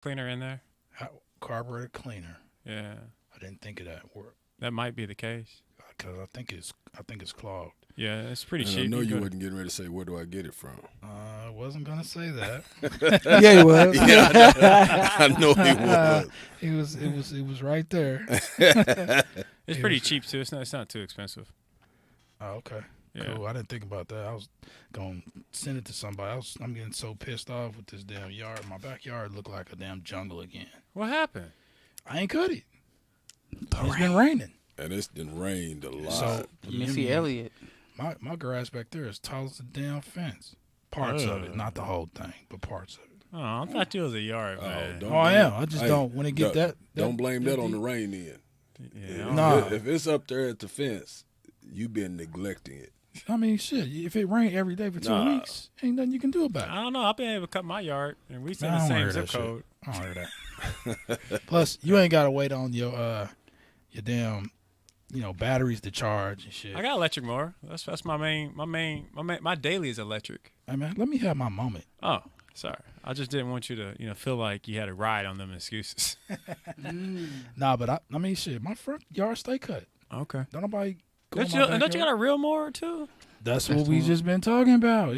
cleaner in there? Carburetor cleaner. Yeah. I didn't think of that word That might be the case. because I think it's clogged. Yeah, it's pretty And cheap. I know you could- wasn't getting ready to say, where do I get it from? I wasn't gonna say that. Yeah, he was. Yeah, I know he was. It was right there. It's pretty cheap too. It's not too expensive. Oh, okay. Yeah. Cool. I didn't think about that. I was gonna send it to somebody. I'm getting so pissed off with this damn yard. My backyard looked like a damn jungle again. What happened? I ain't cut it. It's been raining. And it's been rained a lot. So Missy Elliott. my garage back there is tall as a damn fence. Parts of it, not the whole thing, but parts of it. Oh, I thought you was a yard man. don't Oh, I blame- am. I just don't when it get that. Don't blame that on the rain then. Yeah. Nah. If it's up there at the fence, you been neglecting it. I mean, shit. If it rained every day for 2 weeks, ain't nothing you can do about it. I don't know. I've been able to cut my yard, and we send I the don't same hear zip that shit. code. I don't hear that. Plus, you ain't gotta wait on your damn, batteries to charge and shit. I got electric mower. That's my daily is electric. Hey man, let me have my moment. Oh, sorry. I just didn't want you to feel like you had a ride on them excuses. Nah, but I mean, shit. My front yard stay cut. Okay. Don't nobody. Go Don't in you, my don't you got backyard. a real mower too? That's what we just been talking about.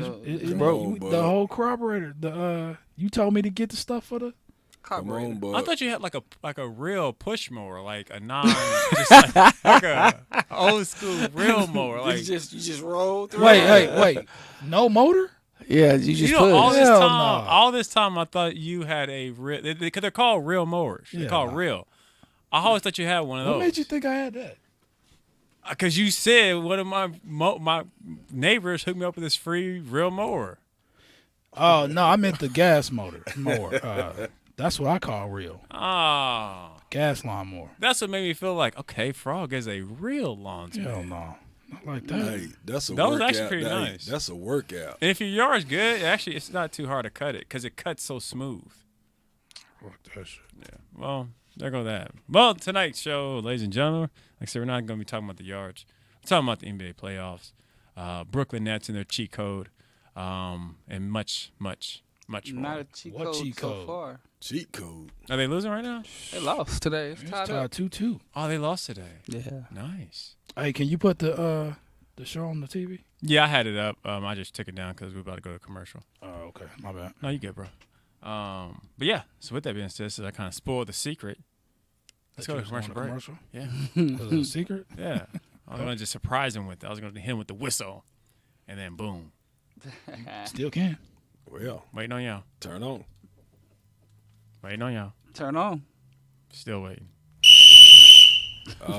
Bro, The whole corroborator. You told me to get the stuff for the. Come on, bud. I thought you had like a real push mower, like a just like a old school real mower. Like you just roll through. Wait. No motor? Yeah, you just put all it. this Hell time, no. all this time, I thought you had a real because they're called real mowers. They're Yeah, called no. real. I always thought you had one of What those. made you think I had that? Because you said one of my neighbors hooked me up with this free real mower. Oh no, I meant the gas mower. That's what I call real. Oh, Gas lawnmower. that's what made me feel like, okay, Frog is a real lawnsman. Hell no. Not like that. Hey, that's a That was workout. actually pretty Hey, nice. That's a workout. And if your yard's good, actually, it's not too hard to cut it because it cuts so smooth. Fuck that shit. Yeah. Well, there go that. Well, tonight's show, ladies and gentlemen, like I said, we're not going to be talking about the yards. We're talking about the NBA playoffs, Brooklyn Nets and their cheat code, and much, much, much more. Not a cheat What code cheat so code? far. Cheat code. Are they losing right now? They lost today. It's It's tied tied up. 2-2. Oh, they lost today. Yeah. Nice. Hey, can you put the show on the TV? Yeah, I had it up. I just took it down because we were about to go to commercial. Oh, okay. My bad. No, you good, bro. But yeah, so with that being said, so I kind of spoiled the secret. Let's go to commercial break. Commercial? Yeah. Was it a secret? Yeah. I was going to just surprise him with it. I was going to hit him with the whistle, and then boom. Still can. Well, Waiting on y'all. turn on. Waiting on y'all. Turn on. Still waiting.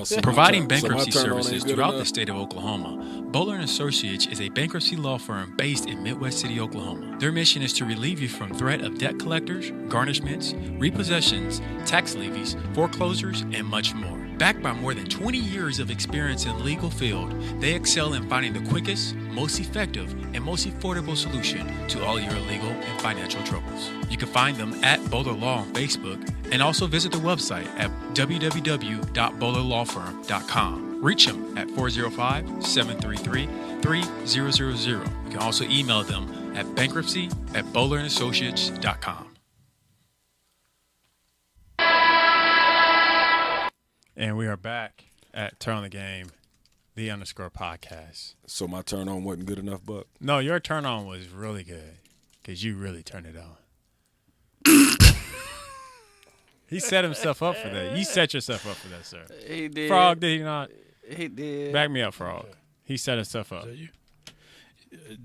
So my Providing turn- so my bankruptcy turn on ain't services good throughout the enough? state of Oklahoma, Bowler & Associates is a bankruptcy law firm based in Midwest City, Oklahoma. Their mission is to relieve you from threat of debt collectors, garnishments, repossessions, tax levies, foreclosures, and much more. Backed by more than 20 years of experience in the legal field, they excel in finding the quickest, most effective, and most affordable solution to all your legal and financial troubles. You can find them at Bowler Law on Facebook and also visit their website at www.bowlerlawfirm.com. Reach them at 405-733-3000. You can also email them at bankruptcy@bowlerassociates.com. And we are back at Turn on the Game, the _ podcast. So my turn on wasn't good enough, Buck. No, your turn on was really good because you really turned it on. He set himself up for that. You set yourself up for that, sir. He did. Frog, did he not? He did. Back me up, Frog. He set himself up. Is that you?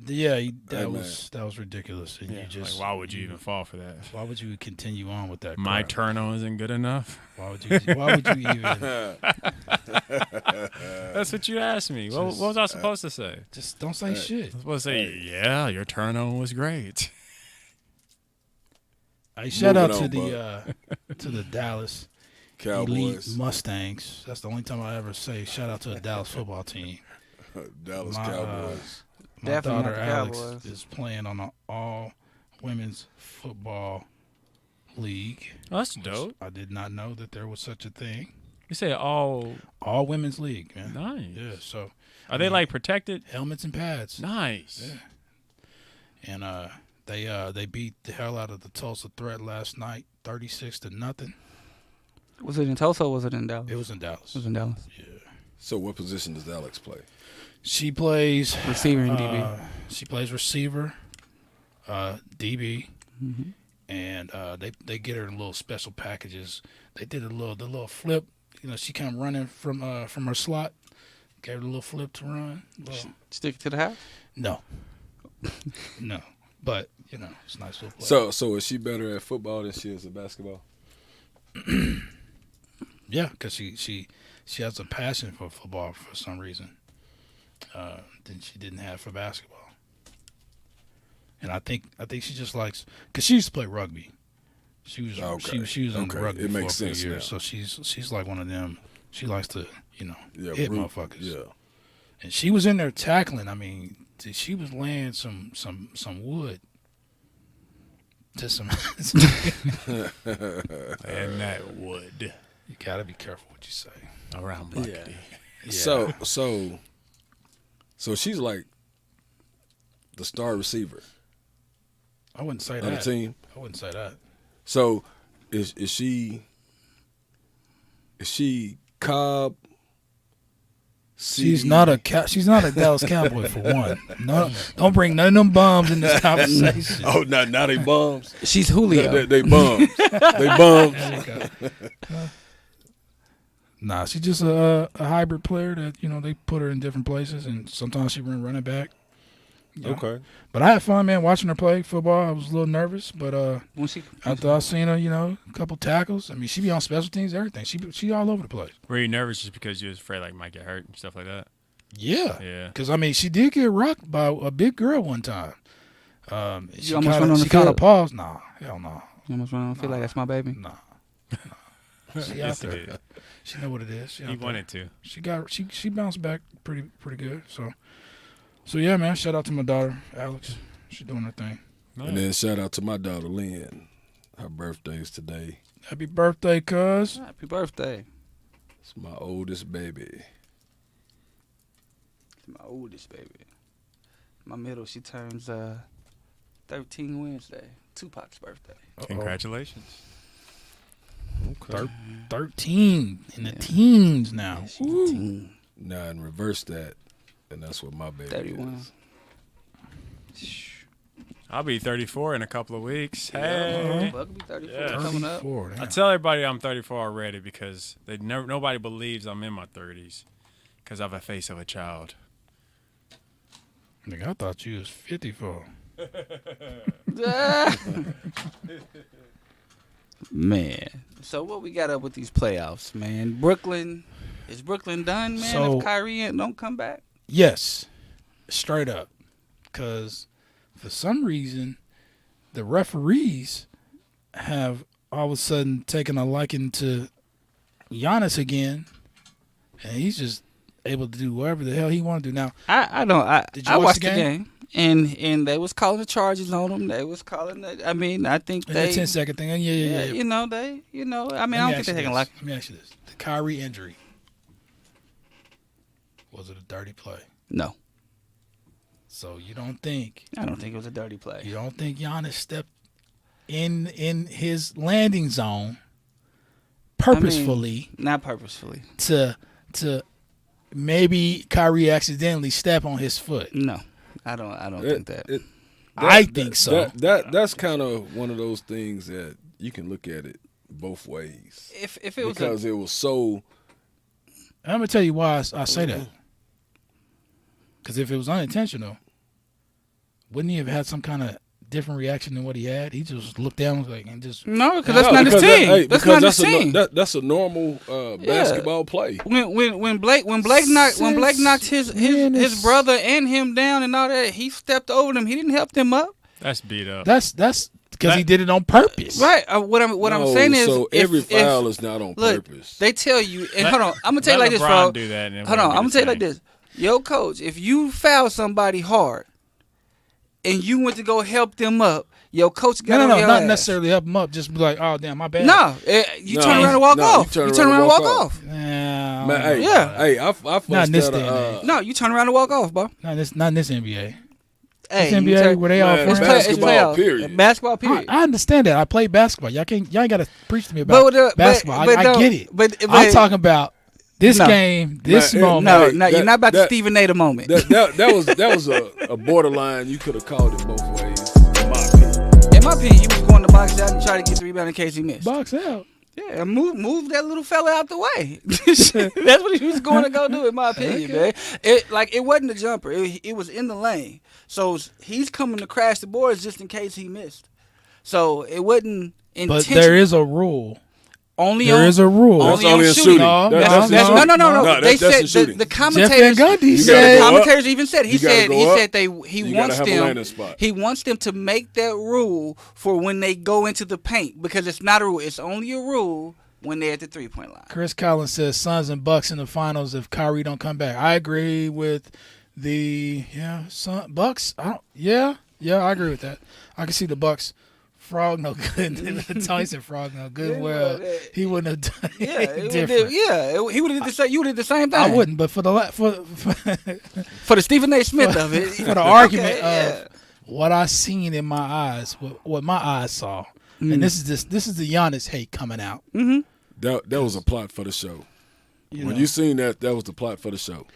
Yeah, that Hey, was ridiculous. And Yeah, you just like, why would you even fall for that? why would you continue on with that? My crap? turn on isn't good enough. Why would you even That's what you asked me. What was I supposed to say? just don't say shit? I was supposed to say, yeah, your turn on was great. Hey, shout out Moving to on, to the Dallas Cowboys. Elite Mustangs. That's the only time I ever say shout out to the Dallas football team. Dallas My, Cowboys. My Definitely daughter not the Alex Cowboys. is playing on an all women's football league. Oh, that's dope. I did not know that there was such a thing. You say all All women's league, man. nice. Yeah, so Are they like protected? helmets and pads. Nice. Yeah. And They beat the hell out of the Tulsa Threat last night, 36-0. Was it in Tulsa or was it in Dallas? It was in Dallas. It was in Dallas. Yeah. So what position does Alex play? She plays Receiver and DB. She plays receiver, DB, Mm-hmm. and they get her in little special packages. They did the little flip. You know, she came running from her slot. Gave her a little flip to run. Stick it to the house? No, no. But you know, it's a nice little play. So is she better at football than she is at basketball? Yeah, because she has a passion for football for some reason than she didn't have for basketball. And I think she just likes, because she used to play rugby. She was she was on rugby it for makes a few sense years, now. so she's like one of them. She likes to hit root. motherfuckers. Yeah. And she was in there tackling. I mean, she was laying some wood to some. And that wood You gotta be careful what you say. around Black Yeah. D. Yeah. So she's like the star receiver I wouldn't say on the that. team. I wouldn't say that. So is she Cobb? She's not a Dallas Cowboy for one. No, don't bring none of them bums in this conversation. Oh, now they bums. She's Julio. They bums. They bums. Nah, she's just a hybrid player that they put her in different places, and sometimes she running back. Yeah. Okay. But I had fun, man, watching her play football. I was a little nervous, but after I seen her, a couple tackles. I mean, she be on special teams, everything. She all over the place. Were you nervous just because you was afraid like might get hurt and stuff like that? Yeah. Yeah. Because, I mean, she did get rocked by a big girl one time. She almost went on the kind of field? paused. Nah, hell no. You almost run. I feel like that's my baby. Nah. She out Yes, he there. did. She know what it is. She He out there. wanted to. She bounced back pretty good. So yeah, man. Shout out to my daughter, Alex. She's doing her thing. Nice. And then shout out to my daughter Lynn. Her birthday's today. Happy birthday, cuz. Happy birthday. It's my oldest baby. My oldest baby. My middle, she turns 13 Wednesday. Tupac's birthday. Congratulations. Okay. 13 in the teens now. Yeah, she's a teen. Now and reverse that, and that's what my baby 31. is. I'll be 34 in a couple of weeks. Uh-huh. Hey. Bug be 34 Yeah. coming up. 34, I damn. tell everybody I'm 34 already because nobody believes I'm in my 30s because I have a face of a child. Nigga, I thought you was 54. Man. So what we got up with these playoffs, man? Is Brooklyn done, man? So- if Kyrie don't come back? Yes, straight up. Because for some reason, the referees have all of a sudden taken a liking to Giannis again, and he's just able to do whatever the hell he want to do. Now, I don't. Did you I watch watched the the game, and they was calling the charges on him. They was calling. I mean, I think the they. 10-second thing, yeah. You know they. I mean, I don't think they're taking like. Let me ask you this: the Kyrie injury, was it a dirty play? No, So you don't think I don't think it was a dirty play. Giannis stepped in his landing zone purposefully Not purposefully. to maybe Kyrie accidentally step on his foot? No, I don't think that. I think so. That's kind of one of those things that you can look at it both ways. If it was Because it was so. I'm gonna tell you why I say that. Because if it was unintentional, wouldn't he have had some kind of different reaction than what he had? He just looked down and just. no, because that's not his team. That's not his team. That's a normal basketball play. When Blake knocked his brother and him down and all that, he stepped over them. He didn't help them up. That's beat up. That's because he did it on purpose. Right. What I'm saying is, so every foul is not on purpose. They tell you, and hold on, I'm gonna tell you like this, LeBron bro. do that and it Hold on, wouldn't be I'm gonna the tell you like same. this. Yo, coach, if you foul somebody hard and you went to go help them up, your coach got on No, your not ass. necessarily help him up. Just be like, oh damn, my bad. No, you turn around and walk off. you You turn around and walk off. Nah, Man, hey, Yeah. hey, I Not fussed in this at day and age. No, you turn around and walk off, bro. not in this NBA. Hey, It's NBA where they all Man, friends. basketball, playoffs. period. Basketball, period. I understand that. I play basketball. Y'all ain't got to preach to me about basketball. I don't- get it. But I'm talking about this No. game, this Man, moment. No, Hey, no, you're not about to Stephen A. the moment. That was a borderline. You could have called it both ways. In my opinion. In my opinion, he was going to box out and try to get the rebound in case he missed. Box out. Yeah, move that little fella out the way. That's what he was going to go do, in my opinion, man. It wasn't a jumper. It was in the lane. So he's coming to crash the boards just in case he missed. So it wasn't But intentional. there is a rule. There is a rule. That's Only only on in shooting. shooting. No, That's no, in shooting. No. They That's in said shooting. the Jeff commentators. Van Gundy You The gotta said. go up. commentators even said You gotta go up. he You wants gotta have a them. landing spot. He wants them to make that rule for when they go into the paint because it's not a rule. It's only a rule when they're at the 3-point line. Chris Collins says Suns and Bucks in the finals if Kyrie don't come back. I agree with the Bucks. I agree with that. I can see the Bucks. Frog no good. Tony said Frog no good. Yeah, well, well, he wouldn't have done Yeah, it different. he would have did the same. You would have did the same thing. I wouldn't, but for the For the Stephen A. Smith of it. for the argument Okay, of what I seen in my eyes, what my eyes saw, and this is the Giannis hate coming out. Mm-hmm. That was a plot for the show. When you seen that was the plot for the show.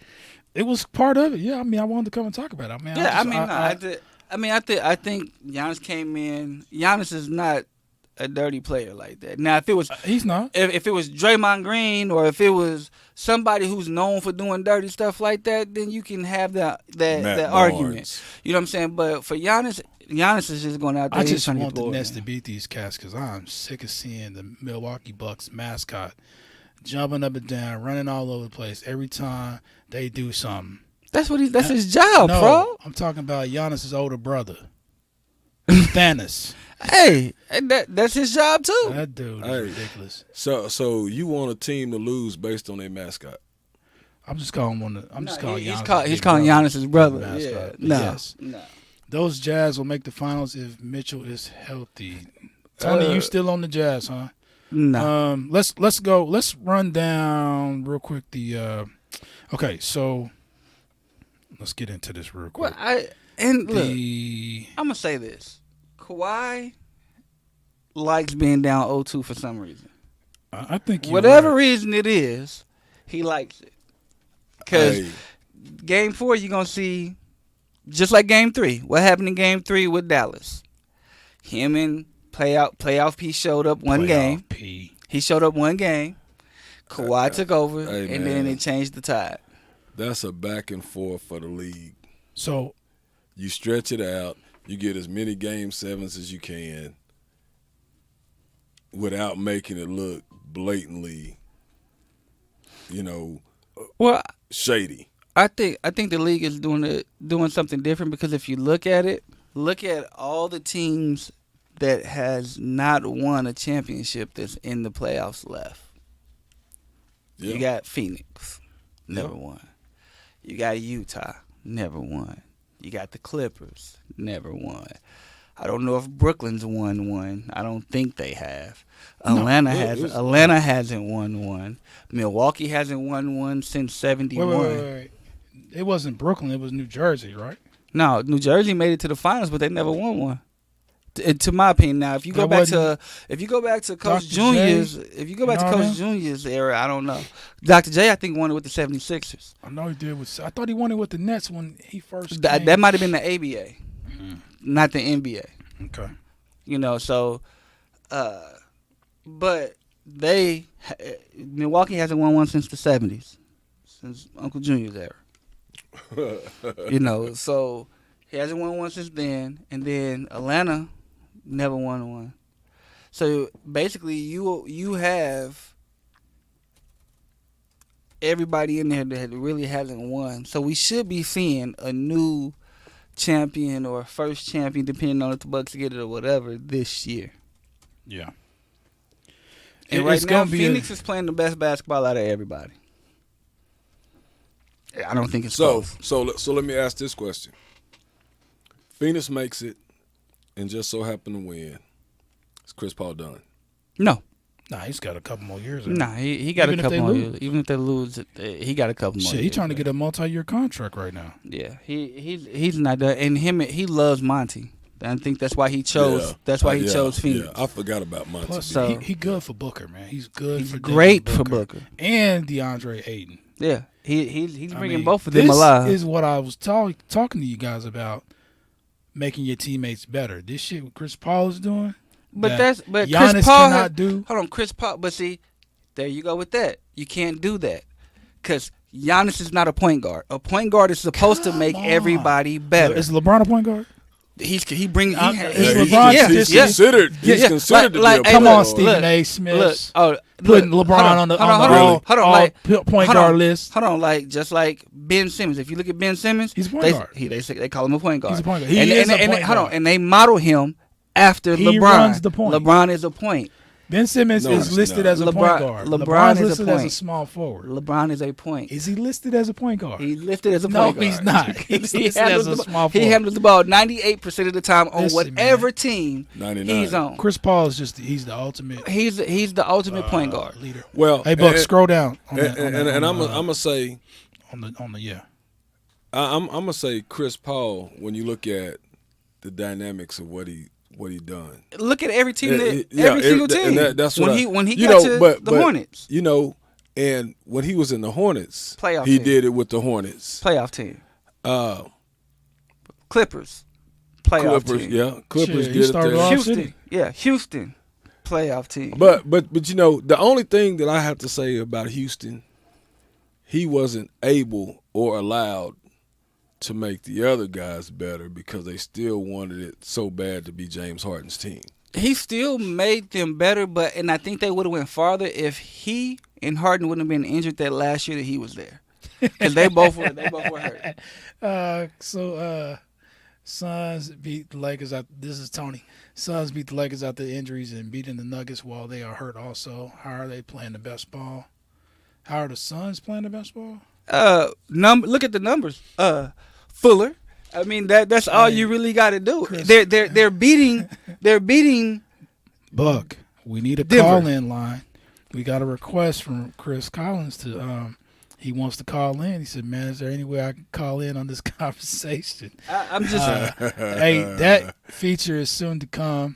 It was part of it. Yeah, I mean, I wanted to come and talk about it. I think Giannis came in. Giannis is not a dirty player like that. Now, if it was, he's not. if it was Draymond Green or if it was somebody who's known for doing dirty stuff like that, then you can have that argument. You know what I'm saying? But for Giannis is just going out there. I just trying to want get the bored, Nets to man. beat these cats because I'm sick of seeing the Milwaukee Bucks mascot jumping up and down, running all over the place every time they do something. That's his job, No, bro. I'm talking about Giannis's older brother, Thanos. Hey, that's his job too. That dude is ridiculous. So you want a team to lose based on their mascot? I'm just calling one. I'm just calling he's Giannis. he's calling Giannis his brother. Mascot. Yeah, Yes. no. Those Jazz will make the finals if Mitchell is healthy. Tony, you still on the Jazz, huh? No. Let's go. Let's run down real quick the. Okay, so let's get into this real quick. Well, look, The I'm gonna say this: Kawhi likes being down 0-2 for some reason. I think you're Whatever right. reason it is, he likes it. Because Hey, Game 4, you're gonna see, just like Game 3. What happened in Game 3 with Dallas? Him and playoff P showed up one game. Playoff P. He showed up one game. Kawhi took over, hey, and man. then it changed the tide. that's a back and forth for the league. So You stretch it out. You get as many game 7s as you can without making it look blatantly, Well, shady. I think the league is doing something different because if you look at all the teams that has not won a championship that's in the playoffs left. Yeah. You got Phoenix, never won. You got Utah, never won. You got the Clippers, never won. I don't know if Brooklyn's won one. I don't think they have. Atlanta hasn't won one. Milwaukee hasn't won one since '71. wait. It wasn't Brooklyn. It was New Jersey, right? No, New Jersey made it to the finals, but they never won one. To my opinion, now if you go back to Coach Dr. J, Coach Junior's era, I don't know. Dr. J, I think won it with the 76ers. I know he did. I thought he won it with the Nets when he first. That might have been the ABA, not the NBA. Okay. So, but Milwaukee hasn't won one since the 70s, since Uncle Junior's era. So he hasn't won one since then, and then Atlanta never won one. So basically, you have everybody in there that really hasn't won. So we should be seeing a new champion or first champion, depending on if the Bucks get it or whatever, this year. Yeah. And right now, Phoenix is playing the best basketball out of everybody. I don't think it's close. So let me ask this question. Phoenix makes it and just so happen to win. Is Chris Paul done? No. Nah, he's got a couple more years. Nah, he got Even a if they couple more lose. years. Even if they lose, he got a couple more Shit, years. he's trying to get a multi-year contract right now. Yeah, he's not done. And he loves Monty. I think that's why he chose. Yeah. That's why he chose Phoenix. Yeah, I forgot about Monty. Plus, So- he good for Booker, man. He's good. He's for great Devin for Booker. and DeAndre Ayton. Yeah, he's I bringing mean, both of them this alive. is what I was talking to you guys about, making your teammates better. This shit what Chris Paul is doing, But that Chris Giannis Paul cannot do. Hold on, Chris Paul. But see, there you go with that. You can't do that because Giannis is not a point guard. A point guard is supposed to make on. everybody better. Is LeBron a point guard? He's Is Yeah, LeBron he's considered. He's Yeah, considered like- to be a Come point on, guard. Stephen Look, A. Smith. Look, oh, Putting look, LeBron hold on the hold on, all like point hold guard on, list. Hold on, like just like Ben Simmons. If you look at Ben Simmons, He's a point guard. They call him a point guard. He's a point guard. He and, is and, a and, point hold on, guard. and they model him after He LeBron. runs the point. LeBron is a point. Ben Simmons No, is he's listed not. as a point LeBron- guard. LeBron LeBron's is a listed as a point. small forward. LeBron is a point. Is he listed as a point guard? He's listed as a No, point guard. he's not. He's He listed handles as a the- small He forward. handles the ball 98% of the time on Listen, whatever man. team 99. he's on. Chris Paul is he's the ultimate He's the ultimate point guard. leader. Well, Hey, Buck, and- scroll down. and I'm gonna say, on the yeah. I'm gonna say Chris Paul. When you look at the dynamics of what he done, Look at every team, Yeah, every single and team. that's what when he you got know, to but the Hornets you know, and when he was in the Hornets, Playoff he team. did it with the Hornets. playoff team, Uh, Clippers playoff Clippers, team, yeah, Clippers Shit, he did it started there. off- Houston, City. yeah, Houston playoff team. But you know, the only thing that I have to say about Houston, he wasn't able or allowed to make the other guys better because they still wanted it so bad to be James Harden's team. He still made them better, and I think they would have went farther if he and Harden wouldn't have been injured that last year that he was there, because they both were hurt. Suns beat the Lakers out. This is Tony. Suns beat the Lakers out the injuries and beating the Nuggets while they are hurt also. How are they playing the best ball? How are the Suns playing the best ball? Look at the numbers. Fuller. I mean that's all you really got to do. Chris. They're beating. Buck, we need a Denver. call-in line. We got a request from Chris Collins to he wants to call in. He said, "Man, is there any way I can call in on this conversation?" I'm just Hey, that feature is soon to come.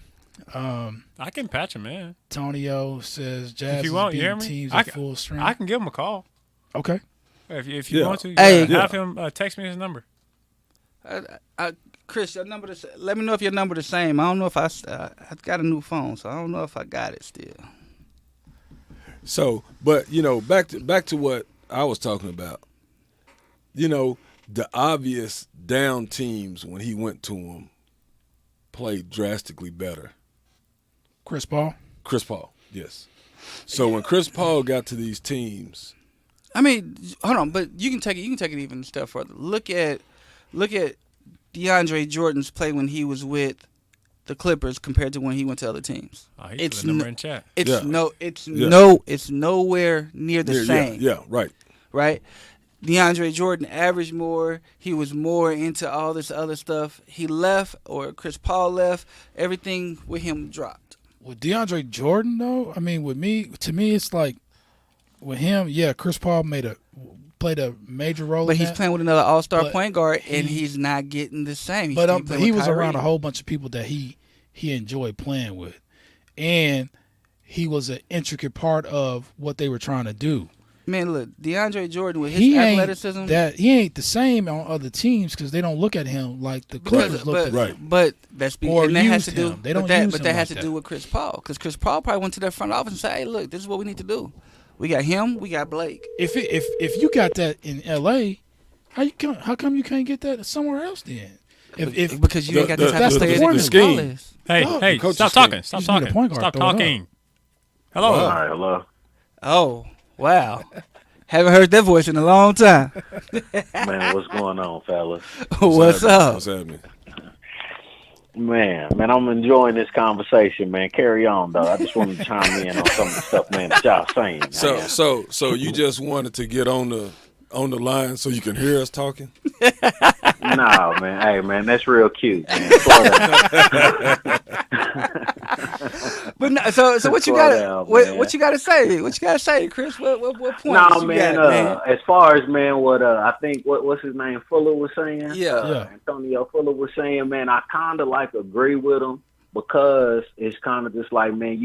I can patch him in. Tonio says Jazz If you is want, you hear beating me? teams I at can- full strength. I can give him a call. Okay. If you Yeah. want to. Hey. Have him text me his number. Chris, your number. Let me know if your number the same. I don't know if I got a new phone, so I don't know if I got it still. So, but you know, back to what I was talking about. You know, the obvious down teams when he went to them played drastically better. Chris Paul. Chris Paul, yes. So when Chris Paul got to these teams, I mean, hold on, but you can take it even a step further. Look at DeAndre Jordan's play when he was with the Clippers compared to when he went to other teams. Oh, he's It's the number in chat. It's Yeah. it's nowhere near the yeah, same. yeah, right. Right? DeAndre Jordan averaged more. He was more into all this other stuff. He left, or Chris Paul left. Everything with him dropped. With DeAndre Jordan, though, I mean, to me, it's like with him, yeah, Chris Paul played a major role But in he's that. playing with another all-star But point guard, and he- he's not getting the same. He's But still playing he with was Kyrie. around a whole bunch of people that he enjoyed playing with. And he was an intricate part of what they were trying to do. Man, look, DeAndre Jordan with his He athleticism. ain't the same on other teams because they don't look at him like the Clippers look at him. Right. But that's Or and that has used to do. him. They don't but that, use but him that like has to that. do with Chris Paul, because Chris Paul probably went to their front office and said, "Hey, look, this is what we need to do. We got him. We got Blake." If you got that in LA, how come you can't get that somewhere else then? If Because you ain't got the type that's of the player point that of Chris the Paul scheme. is. Hey, Oh, hey, coach's stop scheme. talking. Stop You just need a talking. point guard, Stop throw it up. talking. Hello. Wow. All right, hello. Oh, wow. Haven't heard that voice in a long time. Man, what's going on, fellas? What's up? What's happening? Man, I'm enjoying this conversation, man. Carry on, though. I just wanted to chime in on some of the stuff, man, that y'all saying. Man. So you just wanted to get on the line so you can hear us talking? No, man. Hey, man, that's real cute, man. Slow down. But no, so what you Slow got? down, What man. you got to say? What you got to say, Chris? What points No, you man. got, man? As far as man, what I think, what's his name, Fuller was saying. Yeah. Antonio Fuller was saying, man, I kind of like agree with him because it's kind of just like, man,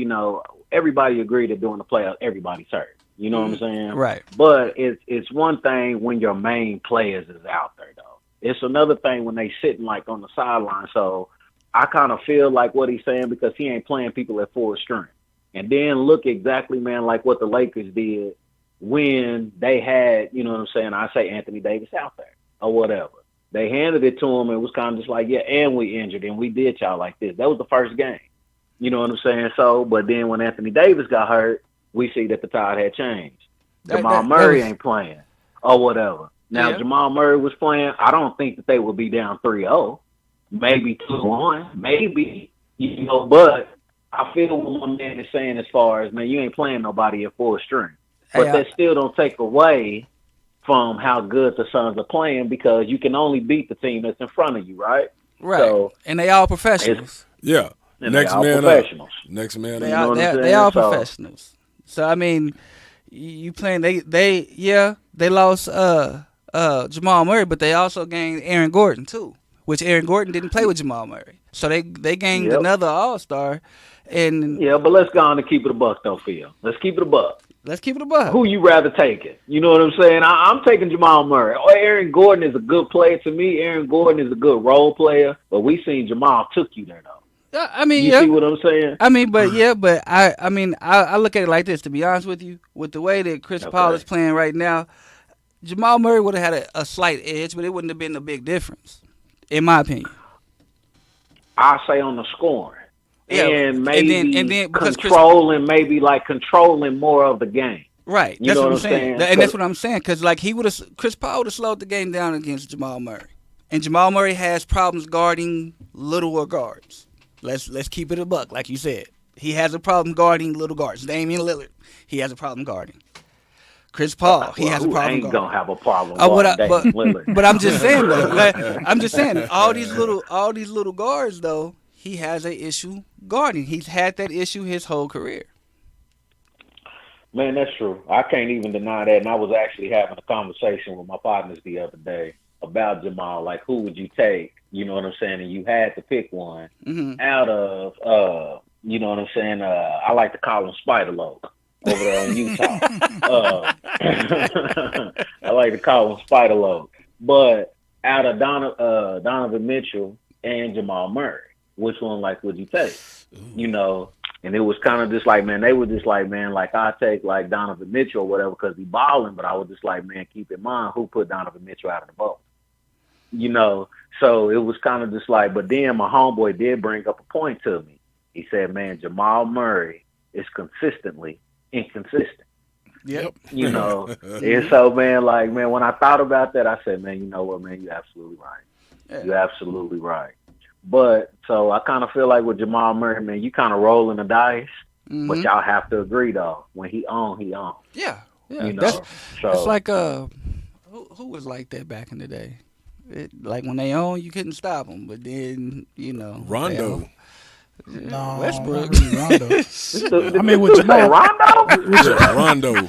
everybody agreed that during the playoffs, everybody's hurt. You know what I'm saying? Right. But it's one thing when your main players is out there, though. It's another thing when they sitting like on the sideline. So I kind of feel like what he's saying because he ain't playing people at full strength. And then look exactly, man, like what the Lakers did when they had, you know what I'm saying, I say Anthony Davis out there or whatever. They handed it to him and it was kind of just like, yeah, and we injured and we did y'all like this. That was the first game. You know what I'm saying? So, but then when Anthony Davis got hurt, we see that the tide had changed. Jamal Murray ain't playing or whatever. Now, Jamal Murray was playing. I don't think that they would be down 3-0, maybe 2-1, maybe, but I feel what my man is saying as far as, man, you ain't playing nobody at full strength. But that still don't take away from how good the Suns are playing because you can only beat the team that's in front of you, right? Right. So, and they all professionals. Yeah. And Next they all man professionals. up. Next man They up. all professionals. So I mean, you playing they lost Jamal Murray, but they also gained Aaron Gordon too, which Aaron Gordon didn't play with Jamal Murray. So they gained another All-Star. And but let's go on and keep it a buck though, Phil. Let's keep it a buck. Let's keep it a buck. Who you rather take it? You know what I'm saying? I'm taking Jamal Murray. Aaron Gordon is a good player to me. Aaron Gordon is a good role player, but we seen Jamal took you there though. I mean, you see what I'm saying? I mean, but I look at it like this. To be honest with you, with the way that Chris Paul is playing right now, Jamal Murray would have had a slight edge, but it wouldn't have been a big difference, in my opinion. I say on the scoring, and maybe and then controlling more of the game. Right, that's what I'm saying. And that's what I'm saying because like Chris Paul would have slowed the game down against Jamal Murray, and Jamal Murray has problems guarding littler guards. Let's keep it a buck, like you said. He has a problem guarding little guards. Damian Lillard, he has a problem guarding. Chris Paul, he has a problem guarding. Gonna have a problem guarding Damian Lillard. But I'm just saying though. All these little guards though, he has an issue guarding. He's had that issue his whole career. Man, that's true. I can't even deny that. And I was actually having a conversation with my partners the other day about Jamal. Like, who would you take? You know what I'm saying? And you had to pick one out of, you know what I'm saying? I like to call him Spider-Loc over there in Utah. I like to call him Spider-Loc. But out of Donovan Mitchell and Jamal Murray, which one, like, would you take? You know? And it was kind of just like, man, they were just like, man, like, I take, like, Donovan Mitchell or whatever because he balling. But I was just like, man, keep in mind who put Donovan Mitchell out of the boat. You know, so it was kind of just like, but then my homeboy did bring up a point to me. He said, man, Jamal Murray is consistently inconsistent. Yep. You know, and so, man, like, man, when I thought about that, I said, man, you know what, man, you're absolutely right. Yeah. You're absolutely right. But so I kind of feel like with Jamal Murray, man, you kind of rolling the dice, but y'all have to agree, though. When he on, he on. Yeah. You know, that's like, who was like that back in the day? Like when they own, you couldn't stop them. But then, you know, Rondo. No, Westbrook. Rondo. I mean, with Jamal Rondo. Rondo.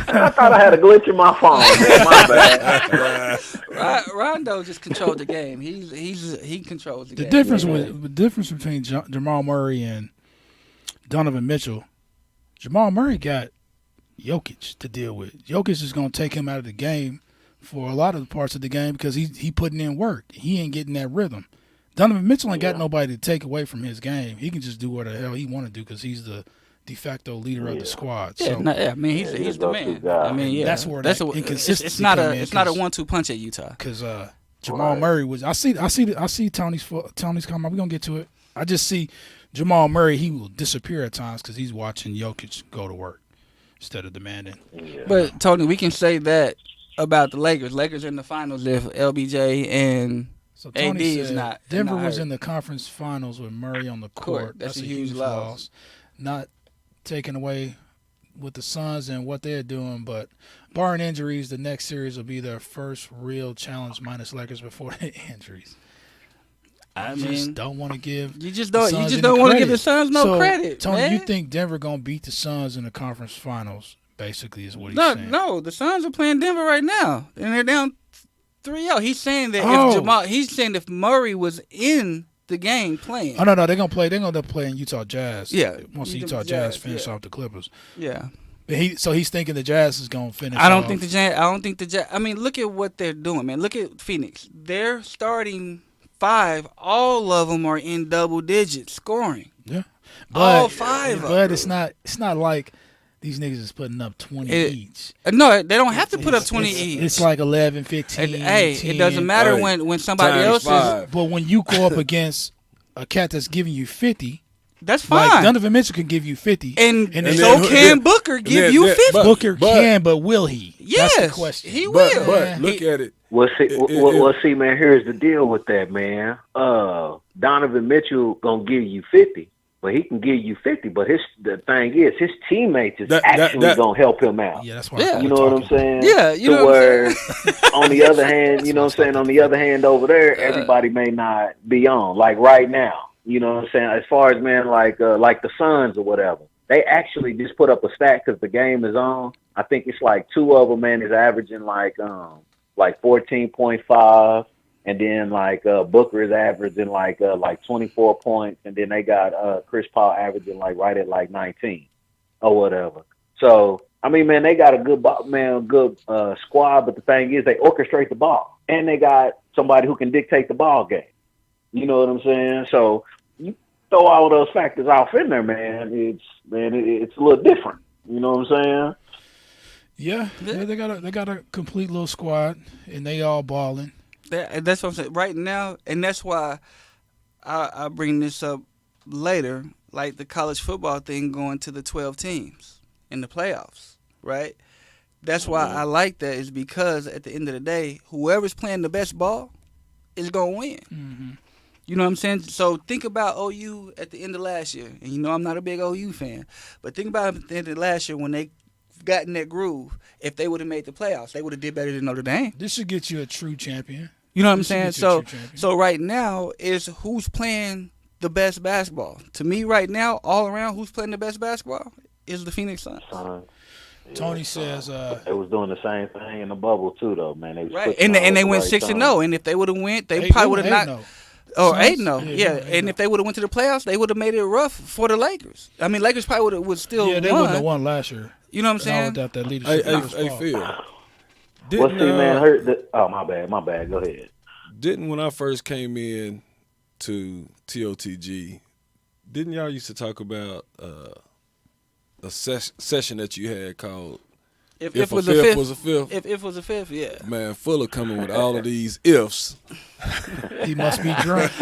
I thought I had a glitch in my phone. My bad. Rondo just controlled the game. He controls the game. The difference between Jamal Murray and Donovan Mitchell, Jamal Murray got Jokic to deal with. Jokic is going to take him out of the game for a lot of the parts of the game because he putting in work. He ain't getting that rhythm. Donovan Mitchell ain't got nobody to take away from his game. He can just do what the hell he want to do because he's the de facto leader of the squad. So, I mean, he's the man. I mean, that's where that inconsistency it's not a 1-2 punch at Utah. Because Jamal Murray was. I see Tony's comment. We're gonna get to it. I just see Jamal Murray. He will disappear at times because he's watching Jokic go to work instead of demanding. Yeah. But Tony, we can say that about the Lakers. Lakers are in the finals if LBJ and AD is not. Denver not was hurt. in the conference finals with Murray on the court. That's a huge loss. Not taken away with the Suns and what they're doing, but barring injuries, the next series will be their first real challenge minus Lakers before the injuries. I just mean, don't want to give. you just the don't. Suns You just any don't want to credit. give the Suns no So, credit, Tony, man. you think Denver gonna beat the Suns in the conference finals? Basically, is what he's No, saying. no. The Suns are playing Denver right now, and they're down 3-0. He's saying that Oh. if he's saying if Murray was in the game playing. Oh no, they're gonna play. They're gonna play in Utah Jazz. Yeah, once the Utah Utah Jazz Jazz, finish yeah. off the Clippers. Yeah. But he's thinking the Jazz is gonna finish. I don't off. think the Jazz. I don't think the Jazz. I mean, look at what they're doing, man. Look at Phoenix. They're starting 5. All of them are in double digits scoring. Yeah, All 5 of But them. it's not like these niggas is putting up 20 each. No, they don't have to put up 20 each. It's like 11, 15. Hey, 10. it doesn't matter Hey, when somebody times else is. 5. But when you go up against a cat that's giving you 50, That's fine. like Donovan Mitchell can give you 50, and then- so then- can then- Booker give then- you then- 50. but- Booker can, but will he? Yes, That's the question. he But will. but look at it. Well, see, It- well, see, man. Here's the deal with that, man. Donovan Mitchell gonna give you 50, but he can give you 50. But the thing is, his teammates is actually gonna help him out. Yeah, that's why. Yeah. You know what I'm saying? Yeah, you To know what I'm where, on the other hand, you know what I'm saying? On the other hand, over there, everybody may not be on. Like right now, you know what I'm saying? As far as, man, like the Suns or whatever, they actually just put up a stat because the game is on. I think it's like 2 of them, man, is averaging like 14.5. And then like Booker is averaging like 24 points, and then they got Chris Paul averaging like right at like 19 or whatever. So I mean, man, they got a good squad, but the thing is, they orchestrate the ball, and they got somebody who can dictate the ball game. You know what I'm saying? So you throw all of those factors off in there, man. It's a little different. You know what I'm saying? Yeah, they got a complete little squad, and they all balling. That's what I'm saying right now, and that's why I bring this up later, like the college football thing going to the 12 teams in the playoffs, right? That's why I like that, is because at the end of the day, whoever's playing the best ball is going to win. Mm-hmm. You know what I'm saying? So think about OU at the end of last year, and you know I'm not a big OU fan, but think about at the end of last year when they got in that groove. If they would have made the playoffs, they would have did better than Notre Dame. This should get you a true champion. You know what I'm This should saying? get you a So, true champion. so right now is who's playing the best basketball. To me, right now, all around, who's playing the best basketball is the Phoenix Suns. Tony says, they was doing the same thing in the bubble too, though, man. They was Right, switching and they all went the right 6-0, time. and if they would have went, they probably would have knocked. Or Suns? 8-0, Yeah, yeah. they And went if they would have went to the playoffs, they would have made it rough for the Lakers. I mean, Lakers probably would still Yeah, they won. wouldn't have won last year. You know what I'm saying? Without that leadership. Hey, Phil. Well, Didn't, see, man, oh, my bad. Go ahead. didn't when I first came in to TOTG, didn't y'all used to talk about a session that you had called If If a was Fifth a Was a Fifth? If was a fifth, yeah. Man, Fuller coming with all of these ifs. He must be drunk.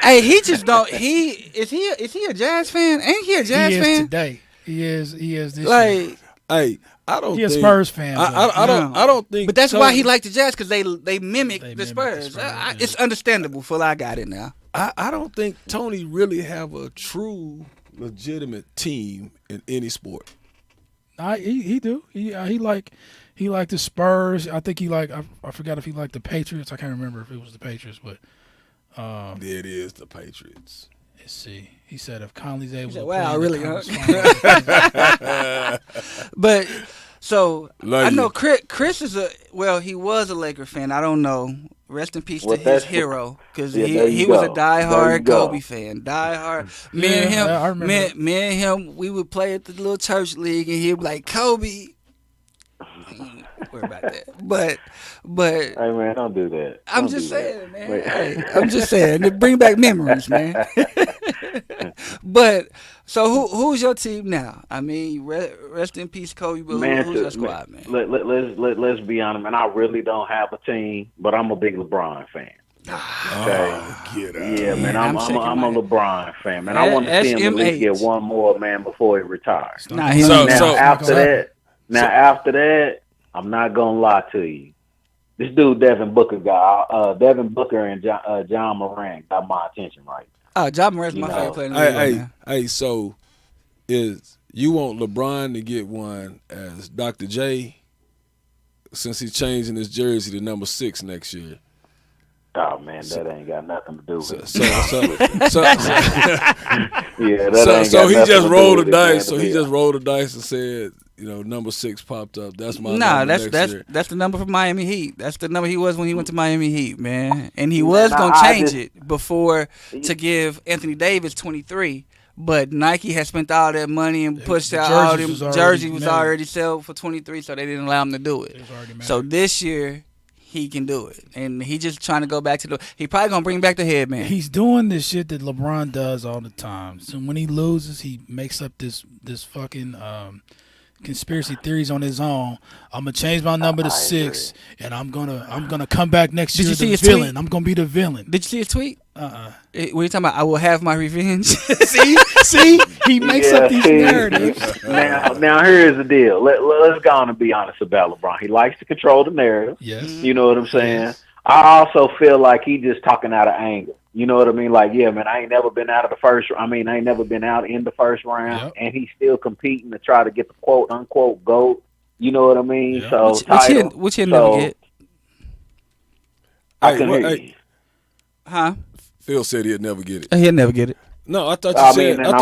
Hey, he just don't. Is he a Jazz fan? Ain't he a Jazz He is fan? today. He is this year. Like, Hey, I don't He a think Spurs fan. I don't think but that's why he Tony- liked the Jazz, because they mimic They the mimic Spurs. the Spurs, yeah. It's understandable. Full, I got it now. I don't think Tony really have a true legitimate team in any sport. He do. He like the Spurs. I think he like. I forgot if he liked the Patriots. I can't remember if it was the Patriots, but It is the Patriots. let's see. He said if Conley's able said, to wow, play in really, the huh? conference finals, But so Love I know you. Chris is he was a Laker fan. I don't know. Rest in peace Well, to his that's- hero, because Yeah, there he you was a go. There you diehard go. Kobe fan. Diehard. Me Yeah, and him, I remember. me and him, we would play at the little church league, and he'd be like, Kobe. Worry about that. But Hey, man, don't do that. I'm Don't just do that. saying, man. Wait. Hey, I'm just saying. To bring back memories, man. But so who's your team now? I mean, rest in peace, Kobe. But Man, who's your squad, man? Let's be honest, man. I really don't have a team, but I'm a big LeBron fan. Get out. Yeah, man, I'm I'm shaking a my head. LeBron fan, man. I want to see him at least get one more, man, before he retires. Nah, he So- don't- so- After that, I'm not gonna lie to you. This dude Devin Booker and John Moran got my attention right. Oh, Ja Morant's my You favorite know. player in the league right now. Hey, so is you want LeBron to get one as Dr. J since he's changing his jersey to number 6 next year. Oh man, that ain't got nothing to do with it. So he just rolled the dice. So he just rolled the dice and said, number 6 popped up. That's my number next year. That's the number for Miami Heat. That's the number he was when he went to Miami Heat, man. And he was gonna change it before to give Anthony Davis 23. But Nike had spent all that money and pushed out all them jerseys was already sold for 23, so they didn't allow him to do it. So this year he can do it, and he just trying to go back to he probably gonna bring back the headband. He's doing this shit that LeBron does all the time. So when he loses, he makes up this fucking conspiracy theories on his own. I'm gonna change my number to 6, and I'm gonna come back next year the villain. Tweet? I'm gonna be the villain. Did you see his tweet? What are you talking about? I will have my revenge. see, he makes up these narratives. Now here's the deal. Let's go on and be honest about LeBron. He likes to control the narrative. Yes, you know what I'm saying. Yes. I also feel like he just talking out of anger. You know what I mean? Like, yeah, man, I ain't never been out of the first. I ain't never been out in the first round, and he's still competing to try to get the quote unquote GOAT. You know what I mean? Yep. So which he'll never get. I can hear you. Huh? Phil said he'd never get it. He'll never get it. No, I thought you said. I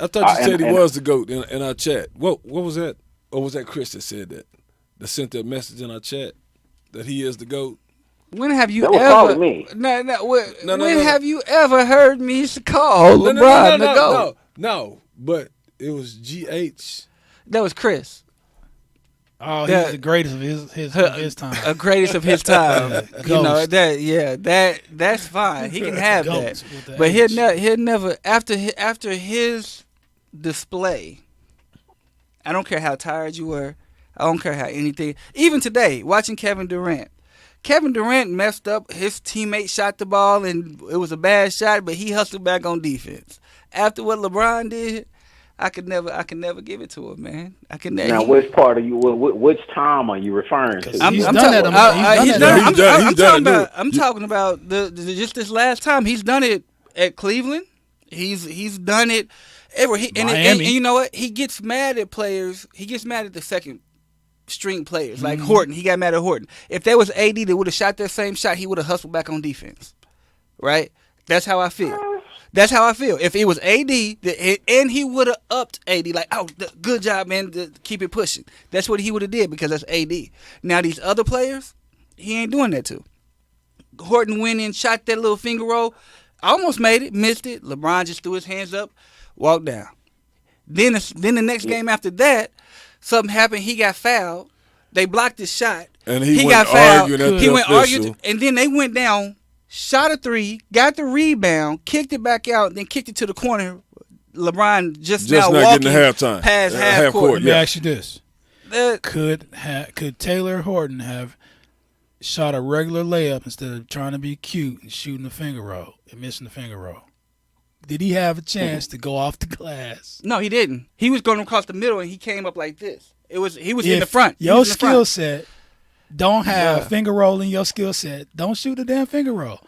thought you said he was the GOAT in our chat. What was that? Or was that Chris that said that? That sent that message in our chat that he is the GOAT. When have you ever? Me. When have you ever heard me call LeBron the GOAT? No, but it was GH. That was Chris. Oh, he's the greatest of his time. A greatest of his time. That's fine. He can have that. But he'll never after his display. I don't care how tired you were. I don't care how anything. Even today, watching Kevin Durant. Kevin Durant messed up. His teammate shot the ball, and it was a bad shot, but he hustled back on defense. After what LeBron did, I could never give it to him, man. I could never. Now, which part are you? Which time are you referring to? I'm talking about just this last time. He's done it at Cleveland. He's done it everywhere. And you know what? He gets mad at players. He gets mad at the second string players like Horton. He got mad at Horton. If there was AD that would have shot that same shot, he would have hustled back on defense. Right? That's how I feel. If it was AD and he would have upped AD, like, oh, good job, man, to keep it pushing. That's what he would have did because that's AD. Now these other players, he ain't doing that to. Horton went in, shot that little finger roll, almost made it, missed it. LeBron just threw his hands up, walked down. Then the next game after that, something happened. He got fouled. They blocked his shot. And he got fouled. He went arguing, and then they went down. Shot a 3, got the rebound, kicked it back out, then kicked it to the corner. LeBron just now walking getting to halftime. Past half court. Let me ask you this: Could Taylor Horton have shot a regular layup instead of trying to be cute and shooting the finger roll and missing the finger roll? Did he have a chance to go off the glass? No, he didn't. He was going across the middle, and he came up like this. He was in the front. Your skill set. Don't have finger roll in your skill set. Don't shoot a damn finger roll.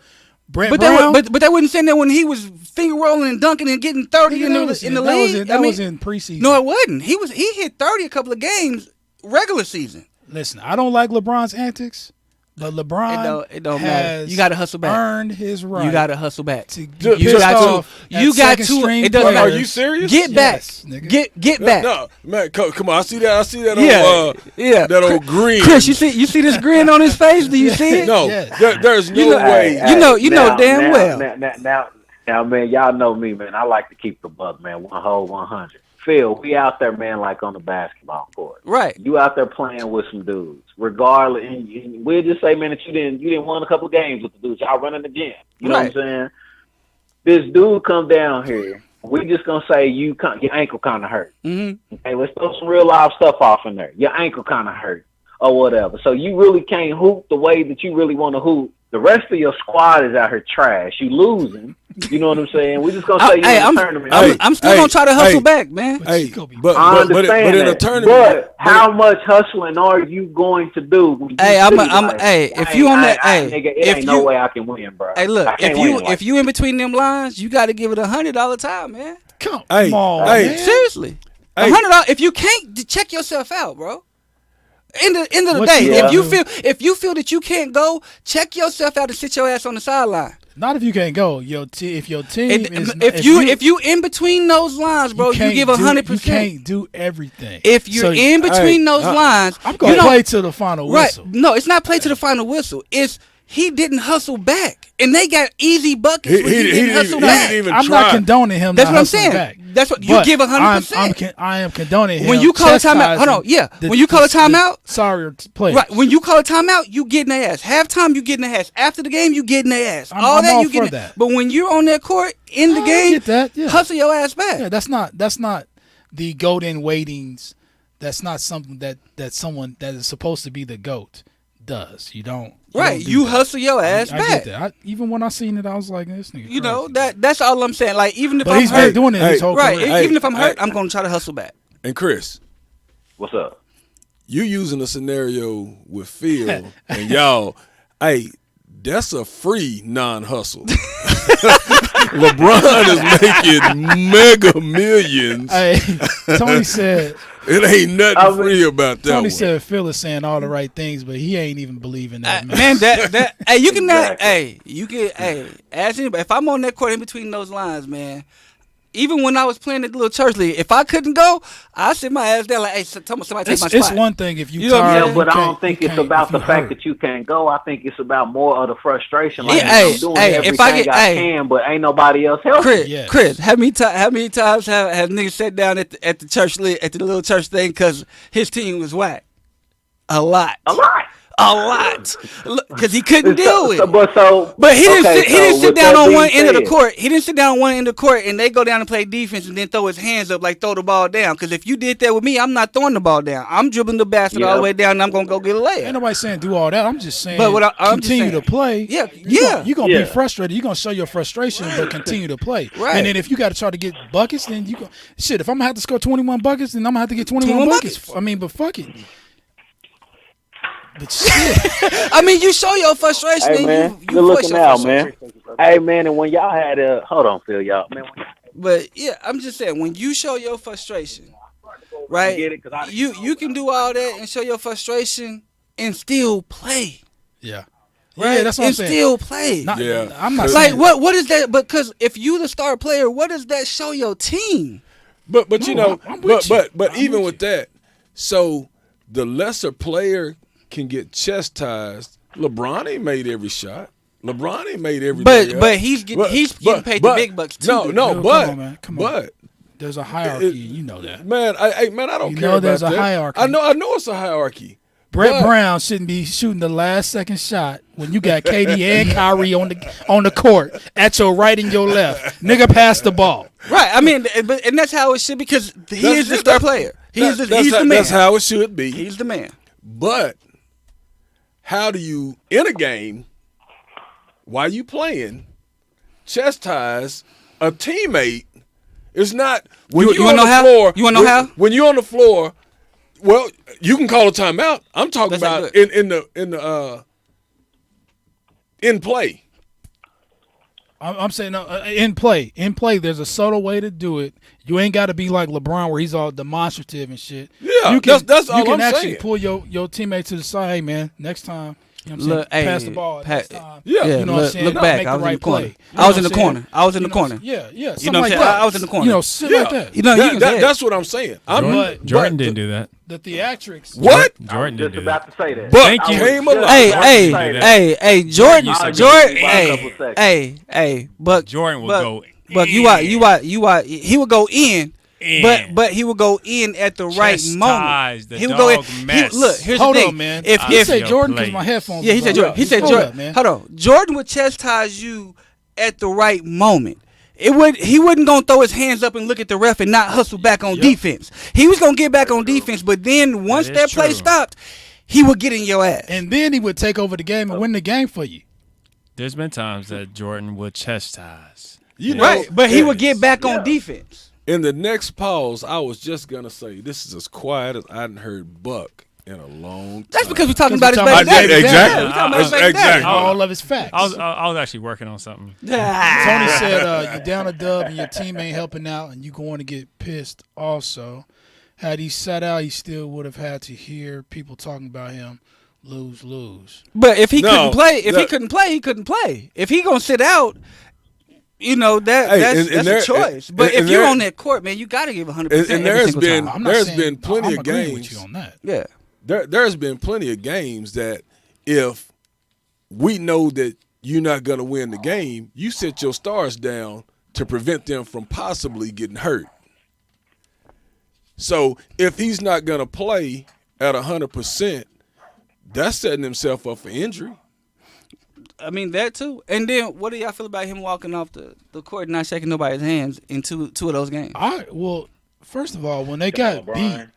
Brett Brown, but that wasn't saying that when he was finger rolling and dunking and getting 30 in the league. That was in preseason. No, it wasn't. He hit 30 a couple of games regular season. Listen, I don't like LeBron's antics, but LeBron it don't matter. You got to hustle back. Earned his right. You got to hustle back. You got to. It doesn't matter. Are you serious? Get back. Yes, get back. No, man, come on. I see that. That old grin. Chris, you see this grin on his face? Do you see it? No, there's no way. You know damn well. Now, man, y'all know me, man. I like to keep the buck, man. 100. Phil, we out there, man, like on the basketball court. Right. You out there playing with some dudes. Regardless, and we'll just say, man, that you didn't win a couple of games with the dudes. Y'all running the gym. You know what I'm saying? This dude come down here. We just gonna say your ankle kind of hurt. Mm-hmm. Okay, let's throw some real live stuff off in there. Your ankle kind of hurt or whatever. So you really can't hoop the way that you really want to hoop. The rest of your squad is out here trash. You losing. You know what I'm saying? We just gonna say in the tournament. I'm still gonna try to hustle back, man. I understand in a tournament. But how much hustling are you going to do? If you on that, it ain't no way I can win, bro. Hey, look, if you in between them lines, you got to give it $100 time, man. Come on, man. Seriously, $100. If you can't, check yourself out, bro. End of the What day, you if you feel that you can't go, check yourself out and sit your ass on the sideline. Not if you can't go. If your team And is if you in between those lines, bro, you give 100%. You can't do everything. If you're in between those lines, I'm gonna play to the final whistle. Right? No, it's not play to the final whistle. It's he didn't hustle back, and they got easy buckets. He didn't hustle even- back. he didn't even I'm try. not condoning him. That's not what I'm hustling saying. Back. That's what you But give 100%. I am condoning him. When you call a timeout, hold on, yeah. When you call a timeout, sorry, play. right? When you call a timeout, you get in their ass. Halftime, you get in their ass. After the game, you get in their ass. I'm all that all you get. for that. But when you're on that court in the game, get that, yeah. hustle your ass back. Yeah, that's not the GOAT in waitings. That's not something that someone that is supposed to be the GOAT does. You don't. Right, do you that. hustle your ass I back. get that. Even when I seen it, I was like, this nigga. You know crazy. that's all I'm saying. Like even if But I'm he's hurt, been doing it his whole right? career. Even if I'm hurt, hey. I'm gonna try to hustle back. And Chris, What's up? you using a scenario with Phil and y'all, hey, that's a free non-hustle. LeBron is making mega millions. Hey, Tony said. It ain't nothing free about that Tony one. said Phil is saying all the right things, but he ain't even believing that. Man, that hey, you can Exactly. ask anybody. If I'm on that court in between those lines, man. Even when I was playing at the little church league, if I couldn't go, I sit my ass down like, hey, somebody take my spot. It's one thing if you You know what I'm tired. saying? Yeah, but you I don't can't- think you it's can't about if the you fact hurt. that you can't go. I think it's about more of the frustration. Like, Yeah, I'm doing everything if I get- I can, but ain't nobody else helping. Chris, Yes. Chris, how many times have niggas sat down at the church league, at the little church thing because his team was whack? A lot. A lot. Because he couldn't deal with it. But He didn't okay, sit, he didn't so sit with down that on being one end of the said- court. He didn't sit down on one end of the court and they go down and play defense and then throw his hands up like throw the ball down. Because if you did that with me, I'm not throwing the ball down. I'm dribbling the basket all the Yeah. way down and I'm going to go get a Ain't layup. nobody saying do all that. I'm just saying But what I'm just continue saying- to play. Yeah, You're going to Yeah. be frustrated. You're going to show your frustration, but continue to play. Right. And then if you got to try to get buckets, then you go. Shit, if I'm going to have to score 21 buckets, then I'm going to have to get 21 buckets. I mean, but fuck it. But shit. I mean, you show your frustration Hey and man, you good voice looking your out, frustration. man. Hey man, and when y'all had hold on, Phil, y'all, man. But yeah, I'm just saying when you show your frustration, right? Get it, 'cause I- You can do all that and show your frustration and still play, Yeah. right? Yeah, that's what I'm and saying. still play. Not- Yeah. I'm not Like saying. what is that? Because if you the star player, what does that show your team? But you No, know, I'm with but you. even I'm with with that, so the lesser player can get chastised. LeBron ain't made every shot. LeBron ain't made every. But he's getting paid the big bucks too. No, Dude, but come on, man. Come on. but There's a hierarchy. You know that. man, I don't You care know about there's a that. hierarchy. I know it's a hierarchy. Brett But- Brown shouldn't be shooting the last second shot when you got KD and Kyrie on the court at your right and your left. Nigga, pass the ball. Right. I mean, and that's how it should because he is the star player. He's the man. That's how it should be. He's the man. But how do you in a game while you playing chastise a teammate? It's not when You you wanna on know the how? floor. You wanna know how? When you're on the floor, well, you can call a timeout. I'm talking That's not about good. in play. I'm saying in play. In play, there's a subtle way to do it. You ain't got to be like LeBron where he's all demonstrative and shit. Yeah, you can, that's all you can I'm actually saying. pull your teammate to the side. Hey, man, next time, you know what I'm Look, saying? hey, Pass the ball. Pat- Next time. Yeah. You know what I'm saying? Look back. Make I the was in right the corner. play. You I know was in what the I'm corner. saying? I was in the You know, corner. Yeah. You know Something what I'm like saying? that. I was in the corner. You know, shit like that. You know, you can say it. That's what I'm saying. Jordan didn't do that. The theatrics. What? Jordan Just didn't do about that. to say that. But Thank you. came Just alive. Hey, about hey, to say that. hey, Jordan, used to Jordan, do it. hey, Couple seconds. hey, Buck. Jordan would Buck, go Buck, you out. He would go in, but he would go in at the right Chastise moment. the He would go in. dog mess. Look, here's Hold the thing. on, man. If He if said your Jordan play- because my headphones. yeah, he said Jordan. He said Hold Jordan. up, man. Hold on. Jordan would chastise you at the right moment. He wasn't gonna throw his hands up and look at the ref and not hustle back on defense. He was gonna get back on defense, but then once is that play true. stopped, he would get in your ass. And then he would take over the game and win the game for you. There's been times that Jordan would chastise. You know, Right, but he in- would get back on defense. In the next pause, I was just gonna say this is as quiet as I hadn't heard Buck in a long time. That's because we're talking Because about we're his talking baby about daddy. exactly. Yeah, we're talking about his baby Exactly. daddy. All of his facts. I was actually working on something. Tony said you're down a dub and your team ain't helping out and you going to get pissed also. had he sat out, he still would have had to hear people talking about him lose. But if he No, couldn't play, that- he couldn't play. If he gonna sit out, that's a choice. But if you're on that court, man, you got to give 100%. And there's been I'm not there's saying, been plenty I'm of agreeing games. with you on that. Yeah. There's been plenty of games that if we know that you're not going to win the game, you sit your stars down to prevent them from possibly getting hurt. So if he's not going to play at 100%, that's setting himself up for injury. I mean, that too. And then what do y'all feel about him walking off the court and not shaking nobody's hands in two of those games? Well, first of all, when they got beat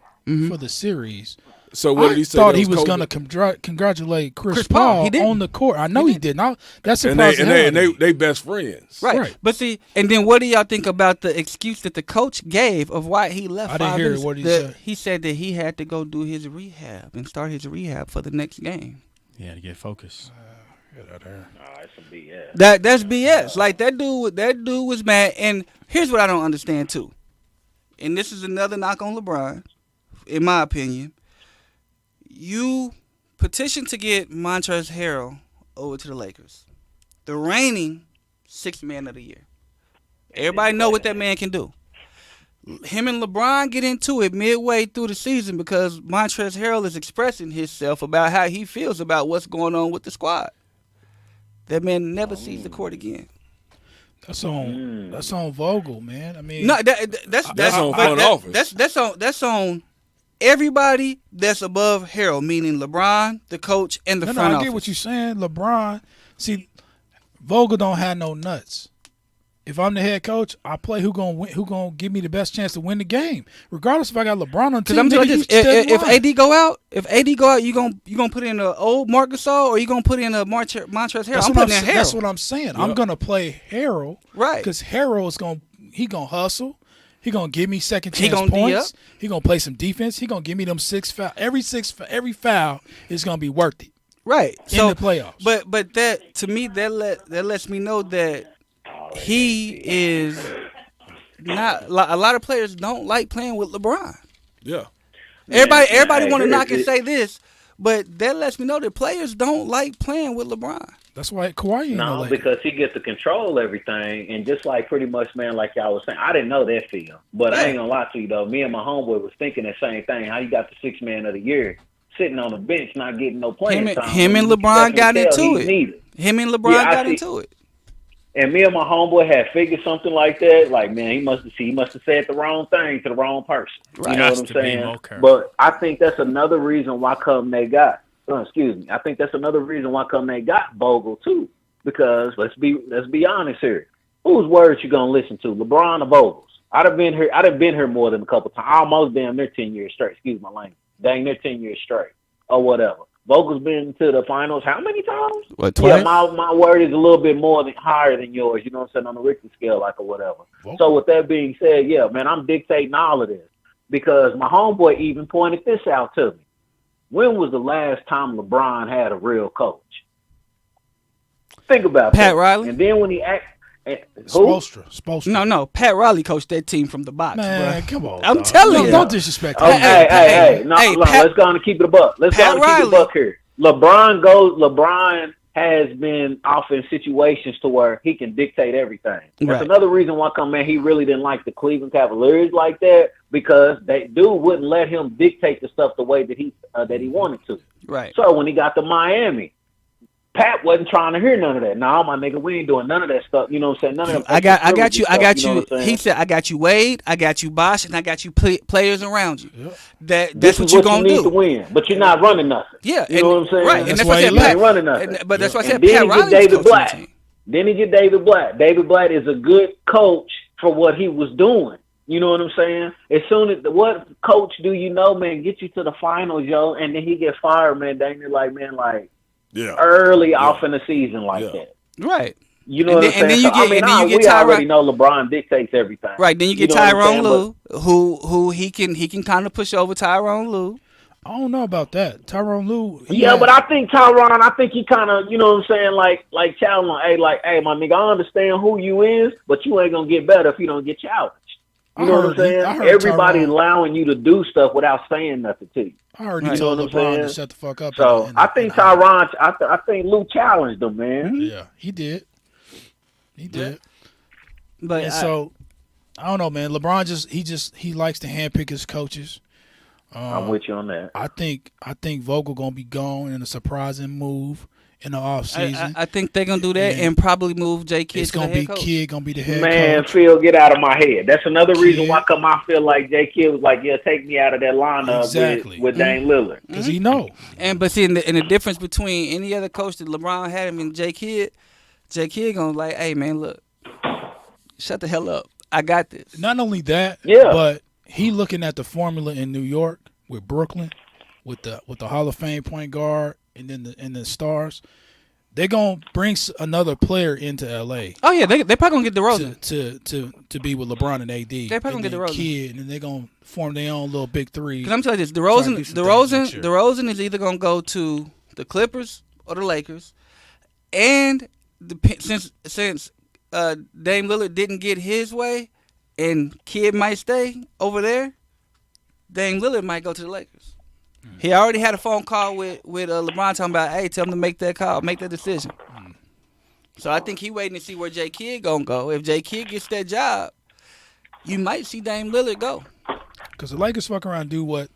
for the series, So what did he say? thought he was going to congratulate Chris Paul on the court. I know he did. Now that's surprising. And they best friends. Right. But see, and then what do y'all think about the excuse that the coach gave of why he left? I didn't hear what he said. He said that he had to go do his rehab and start his rehab for the next game. Yeah, to get focused. Get out there. That's some BS. That's BS. Like that dude was mad. And here's what I don't understand too. And this is another knock on LeBron, in my opinion. You petitioned to get Montrezl Harrell over to the Lakers, the reigning sixth man of the year. Everybody know what that man can do. Him and LeBron get into it midway through the season because Montrezl Harrell is expressing himself about how he feels about what's going on with the squad. That man never sees the court again. That's on Vogel, man. I mean, No, that's on front office. That's on everybody that's above Harrell, meaning LeBron, the coach, and the front office. I get what you're saying. LeBron, see, Vogel don't have no nuts. If I'm the head coach, I play who gonna win, who gonna give me the best chance to win the game, regardless if I got LeBron on the team. Because I'm telling you, if AD go out, you gonna put in an old Marc Gasol or you gonna put in a Montrezl Harrell? I'm putting in Harrell. That's what I'm saying. Yep. I'm gonna play Harrell, right? Because Harrell is gonna hustle. He gonna give me second chance points. He gonna play some defense. He gonna give me them every foul is gonna be worth it, right? In the playoffs. But that to me that lets me know that he is not. A lot of players don't like playing with LeBron. Yeah. Everybody want to knock and say this, but that lets me know that players don't like playing with LeBron. That's why Kawhi ain't No, because he gets to control everything, and just like pretty much, man, like y'all was saying, I didn't know that feel, but I ain't gonna lie to you though. Me and my homeboy was thinking the same thing. How you got the sixth man of the year sitting on the bench, not getting no playing time? Him and LeBron got into it. Him and LeBron got into it. And me and my homeboy had figured something like that. Like, man, he must have said the wrong thing to the wrong person. Right. You know what I'm saying? But I think that's another reason why they got. I think that's another reason why they got Vogel too. Because let's be honest here. Whose words you gonna listen to, LeBron or Vogel's? I'd have been here more than a couple times. Almost damn near 10 years straight. Excuse my language. Dang near 10 years straight or whatever. Vogel's been to the finals how many times? What, twice? Yeah, my word is a little bit higher than yours, you know what I'm saying, on the Richter scale, like, or whatever. Vogel. So with that being said, yeah, man, I'm dictating all of this because my homeboy even pointed this out to me. When was the last time LeBron had a real coach? Think about Pat that. Riley? And then when he Spoelstra. No, Pat Riley coached that team from the box. Man, bro. come on. I'm dog. telling you. Don't disrespect him. Hey, let's go on and keep it a buck. Let's go on and keep it a buck here. LeBron has been off in situations to where he can dictate everything. That's another reason why he really didn't like the Cleveland Cavaliers like that, because that dude wouldn't let him dictate the stuff the way that he wanted to. Right. So when he got to Miami, Pat wasn't trying to hear none of that. No, my nigga, we ain't doing none of that stuff. You know what I'm saying? None of that. I got you. He said, I got you Wade, I got you Bosh, and I got you players around you. Yep. That's what you're going to do. To win, but you're not running nothing. Yeah. You know what I'm saying? Right. And that's why I said Pat. Running nothing. But that's why I said Pat Riley David Black. Then he get David Black. David Black is a good coach for what he was doing. You know what I'm saying? As soon as what coach do you know, man, get you to the finals, yo, and then he get fired, man. Dang it, early off in the season like that. Right. You know what I'm saying? And then you get Tyrone. Already know LeBron dictates everything. Right. Then you get Tyronn Lue, who he can kind of push over Tyronn Lue. I don't know about that. Tyronn Lue. But I think Tyronn, he kind of, you know what I'm saying, like challenge, hey, my nigga, I understand who you is, but you ain't gonna get better if you don't get challenged. You know what I'm saying? Everybody's allowing you to do stuff without saying nothing to you. I heard he told LeBron to shut the fuck up. So I think Tyron, I think Lou challenged him, man. Yeah, he did. He did. But so I don't know, man. LeBron he likes to handpick his coaches. I'm with you on that. I think Vogel gonna be gone in a surprising move in the offseason. I think they're gonna do that and probably move J. Kidd. It's gonna be Kidd gonna be the head man, coach. Phil, get out of my head. That's another reason why I feel like J. Kidd was like, yeah, take me out of that lineup with Dame Lillard. Because he know. But see, and the difference between any other coach that LeBron had him and J. Kidd gonna like, hey man, look, shut the hell up. I got this. Not only that, but he looking at the formula in New York with Brooklyn, with the Hall of Fame point guard, and then the stars. They're gonna bring another player into LA. Oh yeah, they probably gonna get DeRozan to be with LeBron and AD. They probably gonna get DeRozan. Kid, and they're gonna form their own little big three. Because I'm telling you this, DeRozan is either gonna go to the Clippers or the Lakers, and since Dame Lillard didn't get his way, and Kid might stay over there, Dame Lillard might go to the Lakers. He already had a phone call with LeBron talking about, hey, tell him to make that call, make that decision. So I think he waiting to see where J. Kidd gonna go. If J. Kidd gets that job, you might see Dame Lillard go. Because the Lakers fuck around and do what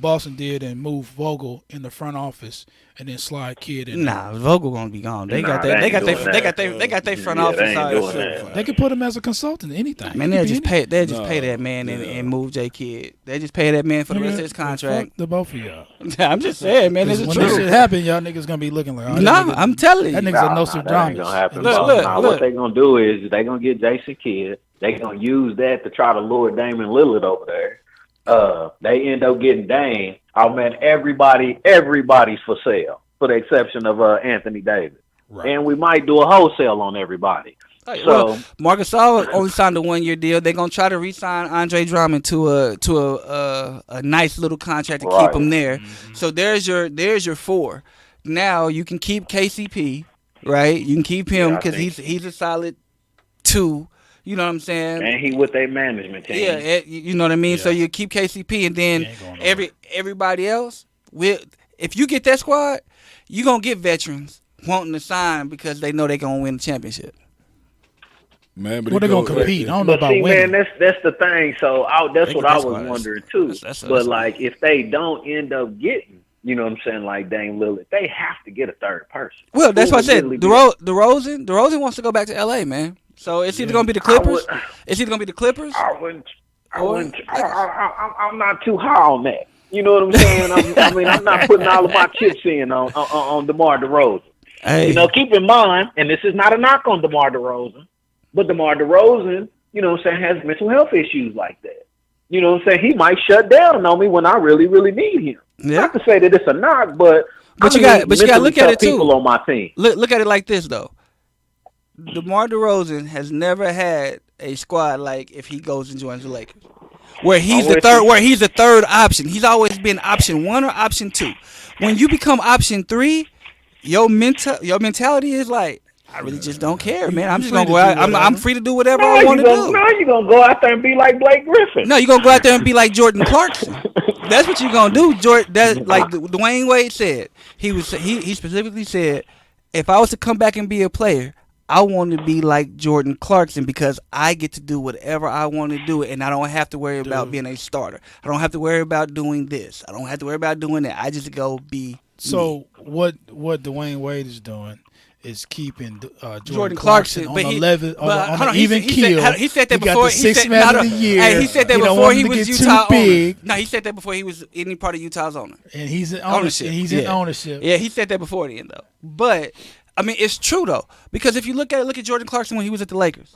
Boston did and move Vogel in the front office and then slide Kidd in. Nah, Vogel gonna be gone. They got their front office. They could put him as a consultant, anything. Man, they'll just pay that man and move J. Kidd. They just pay that man for the rest of his contract. Fuck the both of y'all. I'm just saying, man, it's when true. this shit happen, y'all niggas gonna be looking like, I'm telling you, that nigga's a Nostradamus. That ain't gonna happen. What they gonna do is they gonna get Jason Kidd. They gonna use that to try to lure Damian Lillard over there. They end up getting Dame. Oh man, everybody's for sale, for the exception of Anthony Davis. Right. And we might do a wholesale on everybody. Right. So Marcus Gasol only signed a 1-year deal. They're gonna try to re-sign Andre Drummond to a nice little contract to keep him there. Mm-hmm. So there's your 4. Now you can keep KCP, right? You can keep him because he's a solid 2. You know what I'm saying? And he with their management team. Yeah, you know what I mean? Yeah. So you keep KCP, and then everybody else, if you get that squad, you're going to get veterans wanting to sign because they know they're going to win the championship. Man, but they're going to compete. I don't know about winning. Man, that's the thing. So that's what I was wondering, too. But, like, if they don't end up getting, you know what I'm saying, like Dame Lillard, they have to get a third person. Well, that's what I said. DeRozan wants to go back to L.A., man. So it's either gonna be the Clippers. It's either gonna be the Clippers. I'm not too high on that. You know what I'm saying? I'm not putting all of my chips in on DeMar DeRozan. Hey. You know, keep in mind, and this is not a knock on DeMar DeRozan, but DeMar DeRozan, you know what I'm saying, has mental health issues like that. You know what I'm saying? He might shut down on me when I really, really need him. Yeah. Not to say that it's a knock, but you got to look at it too. People on my team. Look at it like this though. DeMar DeRozan has never had a squad like if he goes and joins the Lakers, where he's the third option. He's always been option 1 or option 2. When you become option 3, your mentality is like, I really just don't care, man. I'm just gonna go out. I'm free to do whatever I want to do. No, you're gonna go out there and be like Blake Griffin. No, you're gonna go out there and be like Jordan Clarkson. That's what you're gonna do. That like Dwayne Wade said. He specifically said, if I was to come back and be a player, I want to be like Jordan Clarkson because I get to do whatever I want to do, and I don't have to worry about being a starter. I don't have to worry about doing this. I don't have to worry about doing that. I just go be. So what Dwayne Wade is doing is keeping Jordan Clarkson on an even keel. He said that before. He said man of the year. Hey, he said that before he was Utah owner. No, he said that before he was any part of Utah's owner. And he's in ownership. In ownership. Yeah, he said that before then though. But I mean, it's true though, because if you look at Jordan Clarkson when he was at the Lakers,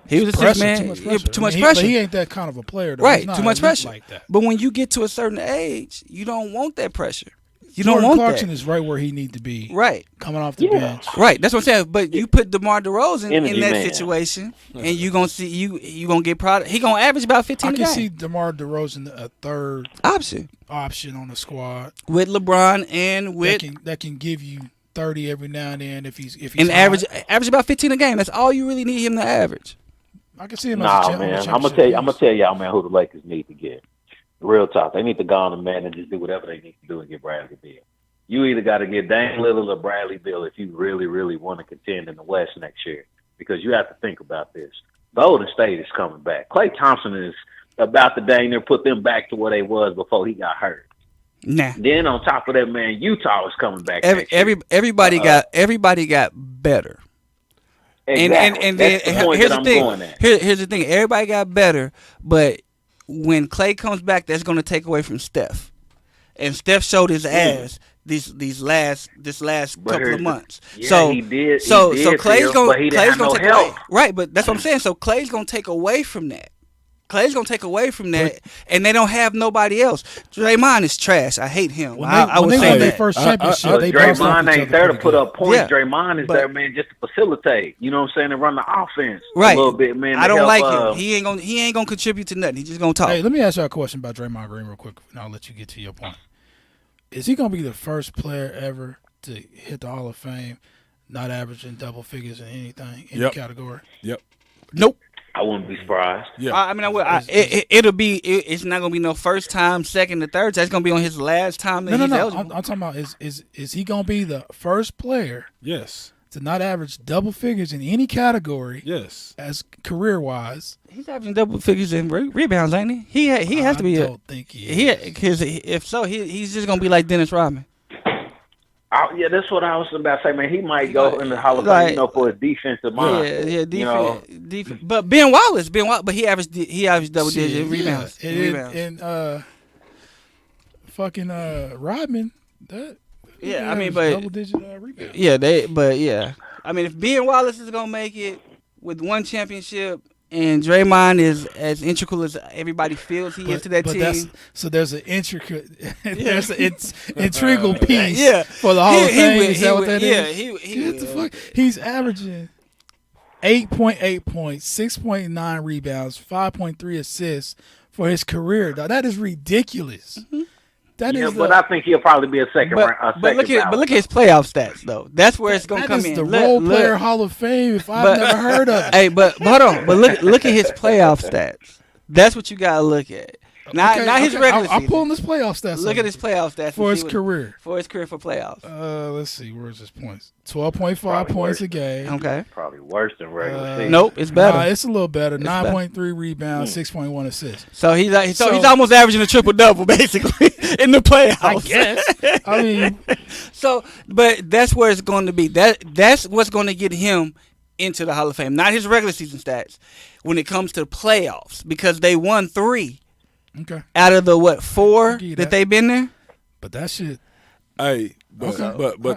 he was a six man. Too much pressure. But he ain't that kind of a player, though. Right? Too much pressure. Like that. But when you get to a certain age, you don't want that pressure. Jordan Clarkson is right where he need to be. Right. Coming off the bench. Right. That's what I'm saying. But you put DeMar DeRozan in that situation, and you gonna see you gonna get product. He gonna average about 15 a game. I can see DeMar DeRozan a third option on the squad with LeBron and with that can give you 30 every now and then if he's and average about 15 a game. That's all you really need him to average. I can see him Nah, as a man. I'm championship gonna piece. tell y'all, man, who the Lakers need to get. Real talk. They need to go on the man and just do whatever they need to do and get Bradley Beal. You either got to get Dame Lillard or Bradley Beal if you really, really want to contend in the West next year. Because you have to think about this. Golden State is coming back. Klay Thompson is about to dang near put them back to where they was before he got hurt. Nah. Then on top of that, man, Utah is coming back. Everybody got better. Exactly. And that's then the point here's that the I'm thing. going at. Here's the thing. Everybody got better, but when Klay comes back, that's going to take away from Steph. And Steph showed his ass this last couple of months. Yeah, so he did. So he did, Klay's going to take help. away. Right, but that's what I'm saying. So Klay's going to take away from that. Klay's going to take away from that, and they don't have nobody else. Draymond is trash. I hate him. I would when they say won their that. first championship, they bounced off Draymond each ain't other there to pretty put good. up points. Yeah. Draymond is there, man, just to facilitate. You know what I'm saying? And run the offense Right. a little bit, man. I don't help, like him. He ain't gonna contribute to nothing. He's just gonna talk. Hey, let me ask you a question about Draymond Green real quick, and I'll let you get to your point. Is he going to be the first player ever to hit the Hall of Fame, not averaging double figures in anything, any category? Yep. Nope. I wouldn't be surprised. Yeah. I mean, it's not gonna be no first time, second, or third. That's gonna be on his last time. That he's No. eligible. I'm talking about is he going to be the first player Yes. to not average double figures in any category Yes. as career-wise? He's averaging double figures in rebounds, ain't he? He has to be. I don't think he is. Because if so, he's just gonna be like Dennis Rodman. Yeah, that's what I was about to say, man. He might go in the Hall of Fame, for his defensive mind. Yeah, defense. But Ben Wallace, but he averaged double digit rebounds. And fucking Rodman, that I mean, but double digit rebounds. Yeah, I mean, if Ben Wallace is gonna make it with one championship, and Draymond is as integral as everybody feels he is to that team. So there's an intricate, there's an integral piece for the Hall of He Fame. will, Is that what that is? Yeah, he What the fuck? He's averaging 8.8 points, 6.9 rebounds, 5.3 assists for his career. Dog. That is ridiculous. Mm-hmm. But I think he'll probably be a second round. But look at his playoff stats though. That's where it's gonna come in. That is the role player Hall of Fame if I've never heard of it. Hey, but hold on. But look at his playoff stats. That's what you gotta look at. Not his regular season. I'm pulling this playoff stats. Look at his playoff stats for his career. For his career for playoffs. Let's see. Where's his points? 12.5 points a game. Okay. Probably worse than regular season. Nope, it's better. It's a little better. 9.3 rebounds, 6.1 assists. So he's almost averaging a triple double basically in the playoffs. I guess. I mean, but that's where it's going to be. That's what's going to get him into the Hall of Fame. Not his regular season stats when it comes to the playoffs because they won 3. Okay. Out of the 4 that they've been there. But that shit. Hey, but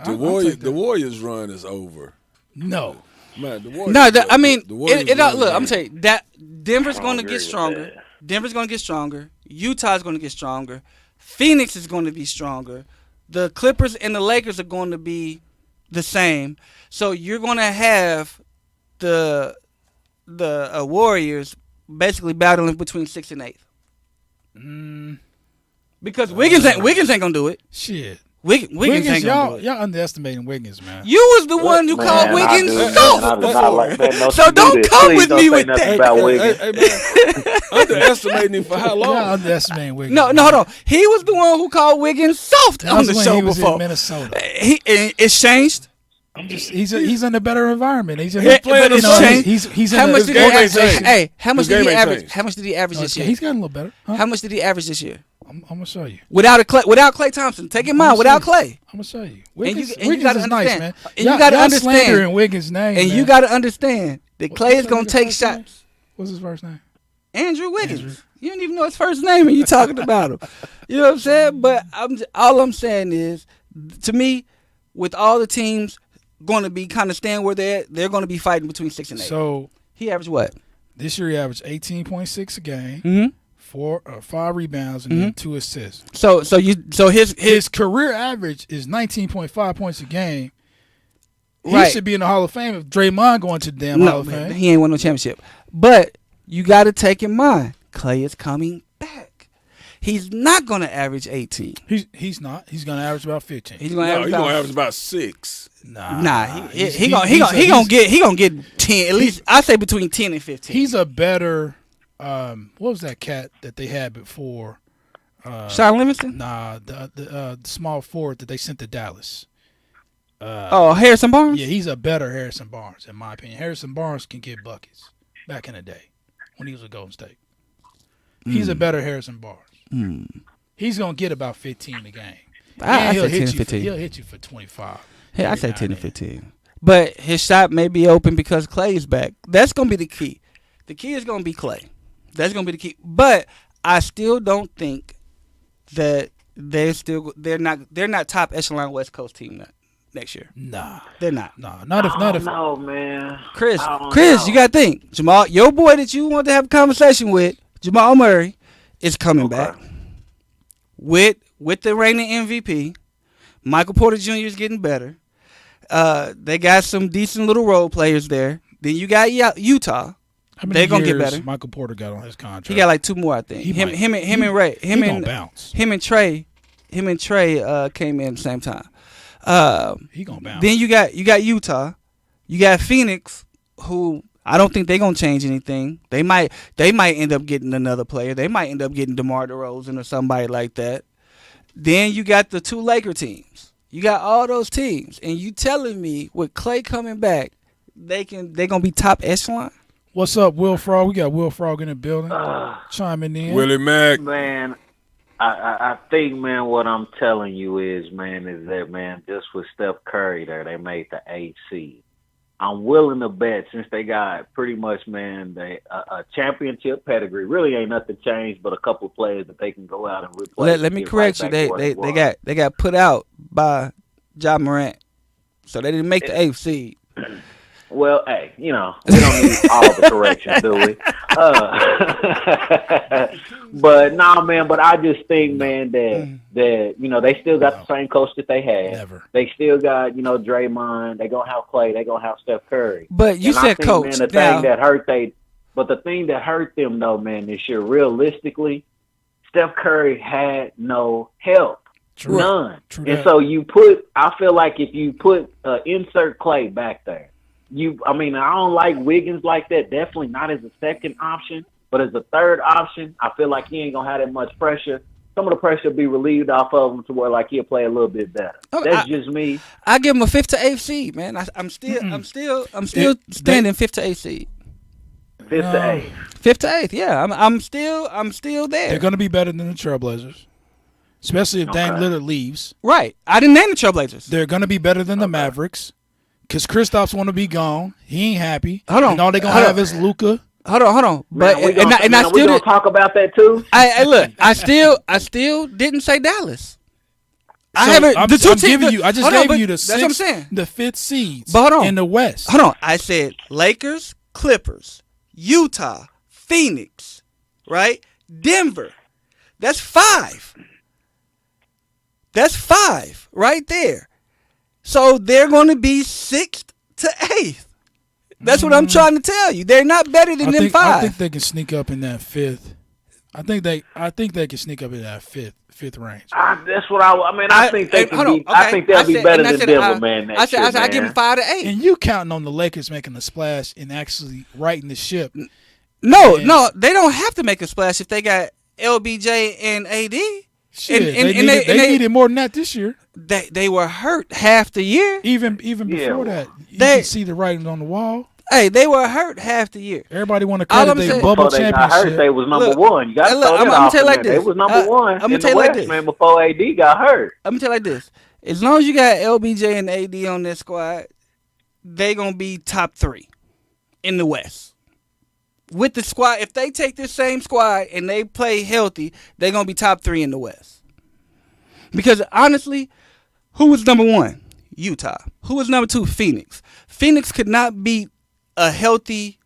the Warriors run is over. No. Man, the Warriors. No, I mean, look, I'm gonna tell you that Denver's gonna get stronger. Denver's gonna get stronger. Utah's gonna get stronger. Phoenix is gonna be stronger. The Clippers and the Lakers are going to be the same. So you're gonna have the Warriors basically battling between 6th and 8th. Because Wiggins ain't gonna do it. Shit. Wiggins ain't gonna do it. Y'all underestimating Wiggins, man. You was the one who called Wiggins soft before. So don't come with me with that. Hey, man. Underestimating him for how long? Y'all underestimating Wiggins. No, hold on. He was the one who called Wiggins soft on the show he was before. In Minnesota. It's changed. He's in a better environment. He's playing he's how much did he average? Hey, how much did he average? Changed. How much did he average this year? He's gotten a little better. Huh? How much did he average this year? I'm gonna show you. Without Klay Thompson, take in mind without Klay. I'm gonna show you. Wiggins Wiggins gotta is nice, understand. man. And you gotta understand. Slandering Wiggins' name, and man. you gotta understand that Klay is gonna take shots. Name? What's his first name? Andrew Wiggins. You don't even know his first name, and you talking about him. You know what I'm saying? But all I'm saying is, to me, with all the teams going to be kind of staying where they're going to be fighting between 6 and 8. So he averaged what? This year he averaged 18.6 a game, Mm-hmm. 5 rebounds, and then 2 assists. So his career average is 19.5 points a game. He right. should be in the Hall of Fame if Draymond going to the damn Hall of Fame. He ain't won no championship. But you got to take in mind, Klay is coming back. He's not going to average 18. He's not. He's going to average about 15. He's going to No, average he's gonna about average about 6. Nah, he gonna get 10 at least. I say between 10 and 15. He's a better. What was that cat that they had before? Sean Livingston. Nah, the small forward that they sent to Dallas. Harrison Barnes. Yeah, he's a better Harrison Barnes in my opinion. Harrison Barnes can get buckets back in the day when he was with Golden State. He's a better Harrison Barnes. He's gonna get about 15 a game. I he'll say 10 hit to you. 15. He'll hit you for 25. Hey, I every say now 10 to and then. 15. But his shot may be open because Clay's back. That's gonna be the key. The key is gonna be Clay. That's gonna be the key. But I still don't think that they're not top echelon West Coast team next year. Nah, They're not. not if. No, man. Chris, I don't know. you gotta think. Jamal, your boy that you want to have a conversation with, Jamal Murray, is coming back. With the reigning MVP. Michael Porter Jr. is getting better. They got some decent little role players there. Then you got Utah. How many They're gonna get years better. Michael Porter got on his contract. He got like 2 more, I think. He Him might- and Ray. He gonna bounce. Him and Trey came in at the same time. He gonna bounce. Then you got Utah. You got Phoenix, who I don't think they're gonna change anything. They might end up getting another player. They might end up getting DeMar DeRozan or somebody like that. Then you got the 2 Laker teams. You got all those teams, and you telling me with Clay coming back, they gonna be top echelon? What's up, Will Frog? We got Will Frog in the building. Chiming in. Willie Mack. Man, I think, man, what I'm telling you is that, man, just with Steph Curry there, they made the 8th seed. I'm willing to bet since they got pretty much, man, a championship pedigree. Really ain't nothing changed but a couple of players that they can go out and replace. Let me correct you. They got put out by Ja Morant, so they didn't make the 8th seed. Well, hey, we don't need all the corrections, do we? But nah, man. But I just think, man, that they still got the same coach that they had. Never. They still got Draymond. They gonna have Clay. They gonna have Steph Curry. But you And I said think, coach. Man, the thing that hurt them though, man, this year, realistically, Steph Curry had no help. True. None. True And that. so I feel like if you put insert Clay back there. I don't like Wiggins like that. Definitely not as a second option, but as a third option, I feel like he ain't gonna have that much pressure. Some of the pressure will be relieved off of him to where like he'll play a little bit better. That's just me. I give him a 5th to 8th seed, man. I'm still standing 5th to 8th seed. 5th to 8th. 5th to 8th, yeah. I'm still there. They're gonna be better than the Trailblazers, especially if Dame Lillard leaves. Right. I didn't name the Trailblazers. They're gonna be better than the Mavericks, because Kristaps want to be gone. He ain't happy. Hold on. And all they gonna Hold have on. is Luka. Hold on. But Man, we gonna talk about that too. I look. I still didn't say Dallas. I So haven't. I'm The two I'm teams. giving you. I just hold on, gave but you the that's what I'm 6th, saying. the 5th seeds But hold on. in the West. Hold on. I said Lakers, Clippers, Utah, Phoenix, right? Denver. That's 5. That's 5 right there. So they're going to be 6th to 8th. That's what I'm trying to tell you. They're not better than them 5. I think they can sneak up in that 5th. I think they can sneak up in that fifth range. That's what I think they can be. Okay. I think they'll be better than Denver, man. I said I give them 5 to 8. And you counting on the Lakers making a splash and actually righting the ship? No, they don't have to make a splash if they got LBJ and AD. Shit, And they needed more than that this year. They were hurt half the year. Even before that, you They- can see the writing on the wall. Hey, they were hurt half the year. Everybody want to All credit I'm their saying- bubble Before they got hurt, championship. they was number Look, one. You got to look, throw that I'm off tell you in like there. this. They was number one I'm gonna in tell the you like West, this. man, before AD got hurt. I'm gonna tell you like this: as long as you got LBJ and AD on that squad, they gonna be top 3 in the West. With the squad, if they take this same squad and they play healthy, they're gonna be top 3 in the West. Because honestly, who was number 1? Utah. Who was number 2? Phoenix. Phoenix could not beat a healthy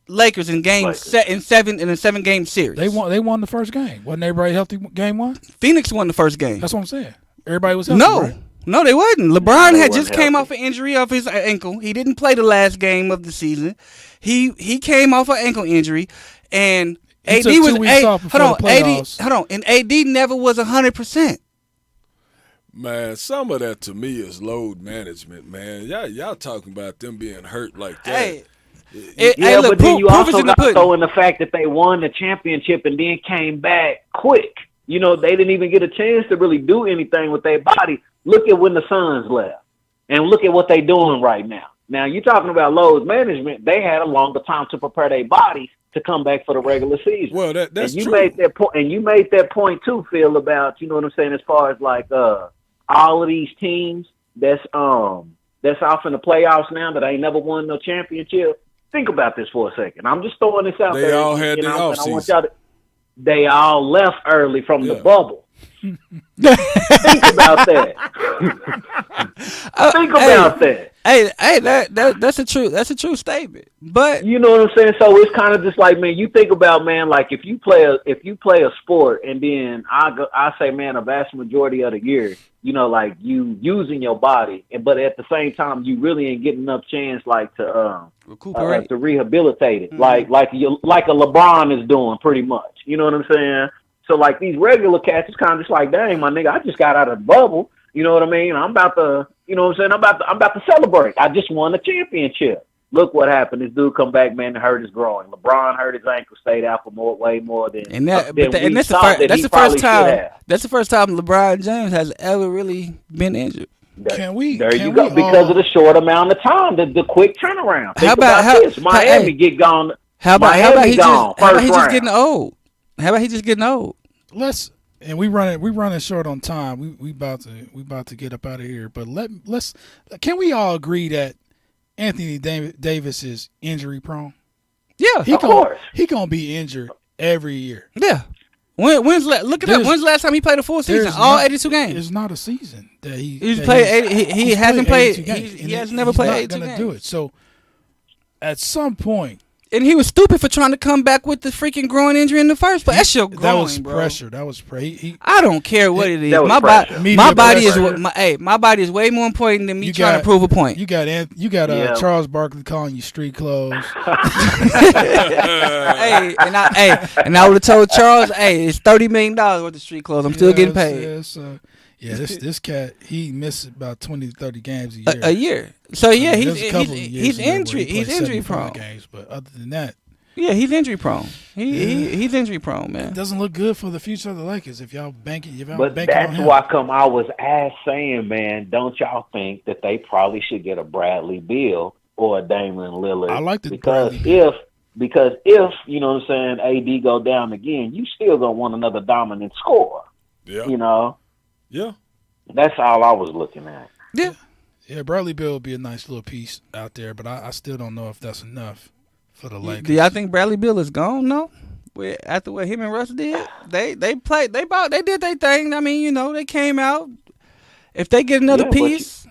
Lakers in game Lakers. set in 7-game series. They won the first game. Wasn't everybody healthy game 1? Phoenix won the first game. That's what I'm saying. Everybody was healthy. No. Right? No, they wasn't. LeBron they had wasn't just came healthy. off an injury of his ankle. He didn't play the last game of the season. He came off an ankle injury, and He AD took was 2 weeks off before hold on, the playoffs. hold on, and AD never was 100%. Man, some of that to me is load management, man. Y'all talking about them being hurt like that. Hey, Yeah, look, but then you proof is also in the got to pudding. throw in the fact that they won the championship and then came back quick. You know, they didn't even get a chance to really do anything with their body. Look at when the Suns left, and look at what they're doing right now. Now, you're talking about load management. They had a longer time to prepare their bodies to come back for the regular season. Well, that's and you true. made that point, and you made that point too, Phil, about, you know what I'm saying, as far as like all of these teams that's off in the playoffs now that ain't never won no championship. Think about this for a second. I'm just throwing this out there. They all had their I want offseason. y'all to, they all left early from the Yeah. bubble. Think about that. Think about that. Hey, that's a true statement. But You know what I'm saying? So it's kind of just like, man, you think about, man, like if you play a sport and then I say, man, a vast majority of the year, you know, like you using your body, but at the same time you really ain't getting enough chance like to recuperate. to rehabilitate it, Mm-hmm. like a LeBron is doing pretty much. You know what I'm saying? So like these regular cats, it's kind of just like, dang, my nigga, I just got out of the bubble. You know what I mean? I'm about to, you know what I'm saying? I'm about to celebrate. I just won a championship. Look what happened. This dude come back, man, the hurt is growing. LeBron hurt his ankle, stayed out for way more than. And that's we the thought that that's he the probably first time. should have. That's the first time LeBron James has ever really been injured. Can we? There can you go. we Because all- of the short amount of time, the quick turnaround. Think How about this? Miami get gone. How about Miami he gone just how about first he just round. getting old? How about he just getting old? let's and we running short on time. We about to get up out of here. But let's can we all agree that Anthony Davis is injury prone? Yeah, Of course. He gonna be injured every year. yeah. When's the last time he played a full season? There's All not- 82 games. It's not a season that He's that played he's- 80, he he's hasn't played 82 games, he and has he's never played not 82 gonna games. do it. So at some point, And he was stupid for trying to come back with the freaking groin injury in the first place. That's your groin, that was bro. pressure. That was he I don't care what it is. That was My pressure. Media body pressure. my body is way more important than me You trying got- to prove a point. You got Yeah. Charles Barkley calling you street clothes. hey, and I would have told Charles, hey, it's $30 million worth of street clothes. I'm still getting paid. This cat, he missed about 20 to 30 games a year. A year. So yeah, There's a couple of years he's in there where injury. he He's played injury 75 prone. games, but other than that, Yeah, he's injury prone. He's injury prone, it man. doesn't look good for the future of the Lakers if y'all banking. But on that's him. why come I was saying, man, don't y'all think that they probably should get a Bradley Beal or a Damian Lillard? I like the because Bradley if you know what I'm saying, AD go down again, you still gonna want another dominant scorer. Yeah. You know, Yeah. that's all I was looking at. Yeah, Bradley Beal would be a nice little piece out there, but I still don't know if that's enough for the Lakers. Do y'all think Bradley Beal is gone? No. After what him and Russ did, they played. They did their thing. I mean, you know, they came out. If they get another Yeah, but piece,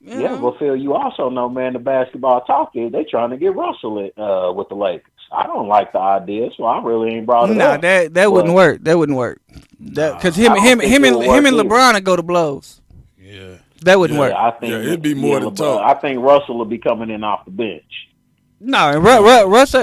you Yeah, know. well, Phil, you also know, man, the basketball talk is they trying to get Russell with the Lakers. I don't like the idea, so I really ain't brought it Nah, up. that wouldn't work. That wouldn't work. Because him I don't and think it would work LeBron would go to blows. Yeah. That wouldn't work. I think it'd be more than LeBron- talk. I think Russell will be coming in off the bench. No, Russ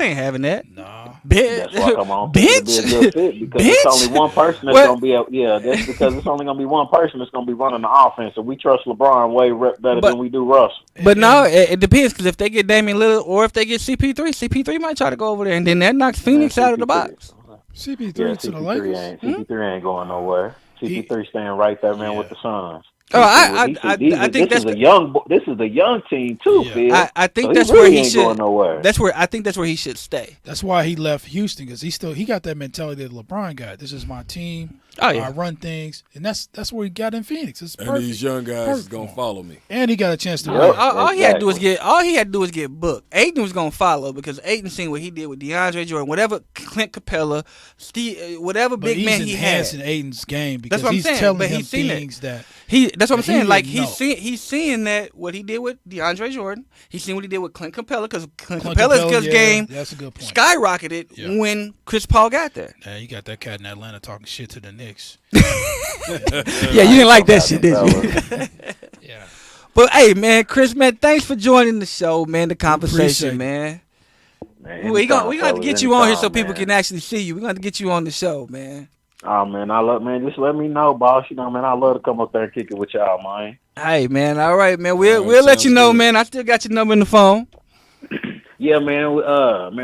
ain't having that. Nah. That's why come on, Bench? it'll be a good fit because Bench? it's only one person that's What? gonna be. That's because it's only gonna be one person that's gonna be running the offense. So we trust LeBron way better But- than we do Russell. But no, it depends because if they get Damian Lillard or if they get CP3 might try to go over there and then that knocks Phoenix out of the box. CP3 Yeah, to the CP3 Lakers. ain't CP3 ain't going nowhere. CP3 staying right there, man, with the Suns. Oh, I think this is a young. This is a young team too, Yeah. Phil. I think So that's really where he ain't should. going nowhere. I think that's where he should stay. That's why he left Houston because he got that mentality that LeBron got. This is my team. Oh yeah. I run things, and that's where he got in Phoenix. It's And perfect. these young guys is Perfect gonna for him. follow me. And he got a chance to Yep. win. All he had to do was Exactly. get booked. Aiden was gonna follow because Aiden seen what he did with DeAndre Jordan, whatever Clint Capella, Steve, whatever But big he's man he had. enhancing Aiden's game because what I'm he's saying, telling but him he's seen it. things that That's what I'm He saying. Like didn't he's seeing that what he did with DeAndre Jordan. He's seen what he did with Clint Capella because Clint Clint Capella's Capella, game That's a good point. skyrocketed Yeah. when Chris Paul got there. Yeah, you got that cat in Atlanta talking shit to the Knicks. Yeah, you didn't like that shit, did you? Yeah. But hey, man, Chris, man, thanks for joining the show, man. The Appreciate conversation, it. man. Man, We gonna anytime, have to fellas, get you on here so anytime, people man. can actually see you. We're gonna have to get you on the show, man. Oh man, just let me know, boss. You know, man, I love to come up there and kick it with y'all, man. Hey, man. All right, man. All We'll right, let you sounds know, good. man. I still got your number in the phone. Yeah, man.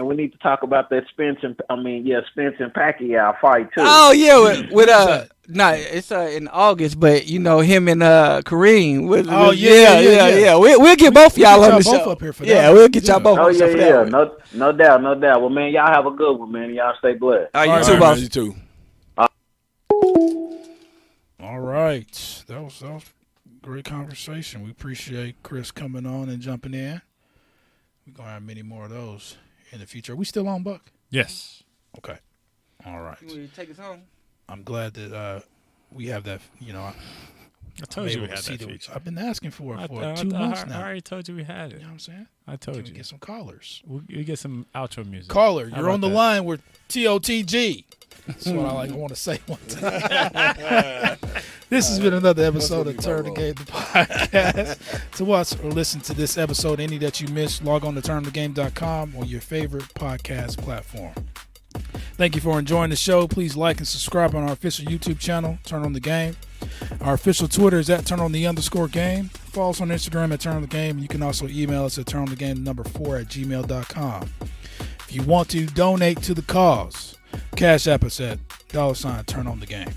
We need to talk about that Spence and Pacquiao fight too. Oh yeah, with When's that? it's in August, but you know him and Kareem. Oh, yeah. We'll get both y'all get on the y'all both show. up here for yeah, that. we'll get y'all Yeah. both Oh on the show yeah, for yeah. that. one. No doubt. Well, man, y'all have a good one, man. Y'all stay blessed. All right, you All too, right, boss. You too. All right. That was great conversation. We appreciate Chris coming on and jumping in. We're going to have many more of those in the future. Are we still on, Buck? Yes. Okay. All right. You want to take us home? I'm glad that we have that, I I'm told you able we to had see that feature. I've been asking for it for I 2 months I now. already told you we had You it. know what I'm saying? I told Can we you. get some callers? We get some outro music. Caller, How you're about on the that? line with TOTG. That's what I want to say one time. This has been another episode of Turn the Game, the podcast. To watch or listen to this episode, any that you missed, log on to turnthegame.com on your favorite podcast platform. Thank you for enjoying the show. Please like and subscribe on our official YouTube channel, Turn on the Game. Our official Twitter is at @turn_on_the_game. Follow us on Instagram at Turn on the Game. You can also email us at turnonthegame4@gmail.com. If you want to donate to the cause, Cash App us at $Turn on the Game.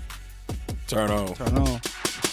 Turn on. Turn on.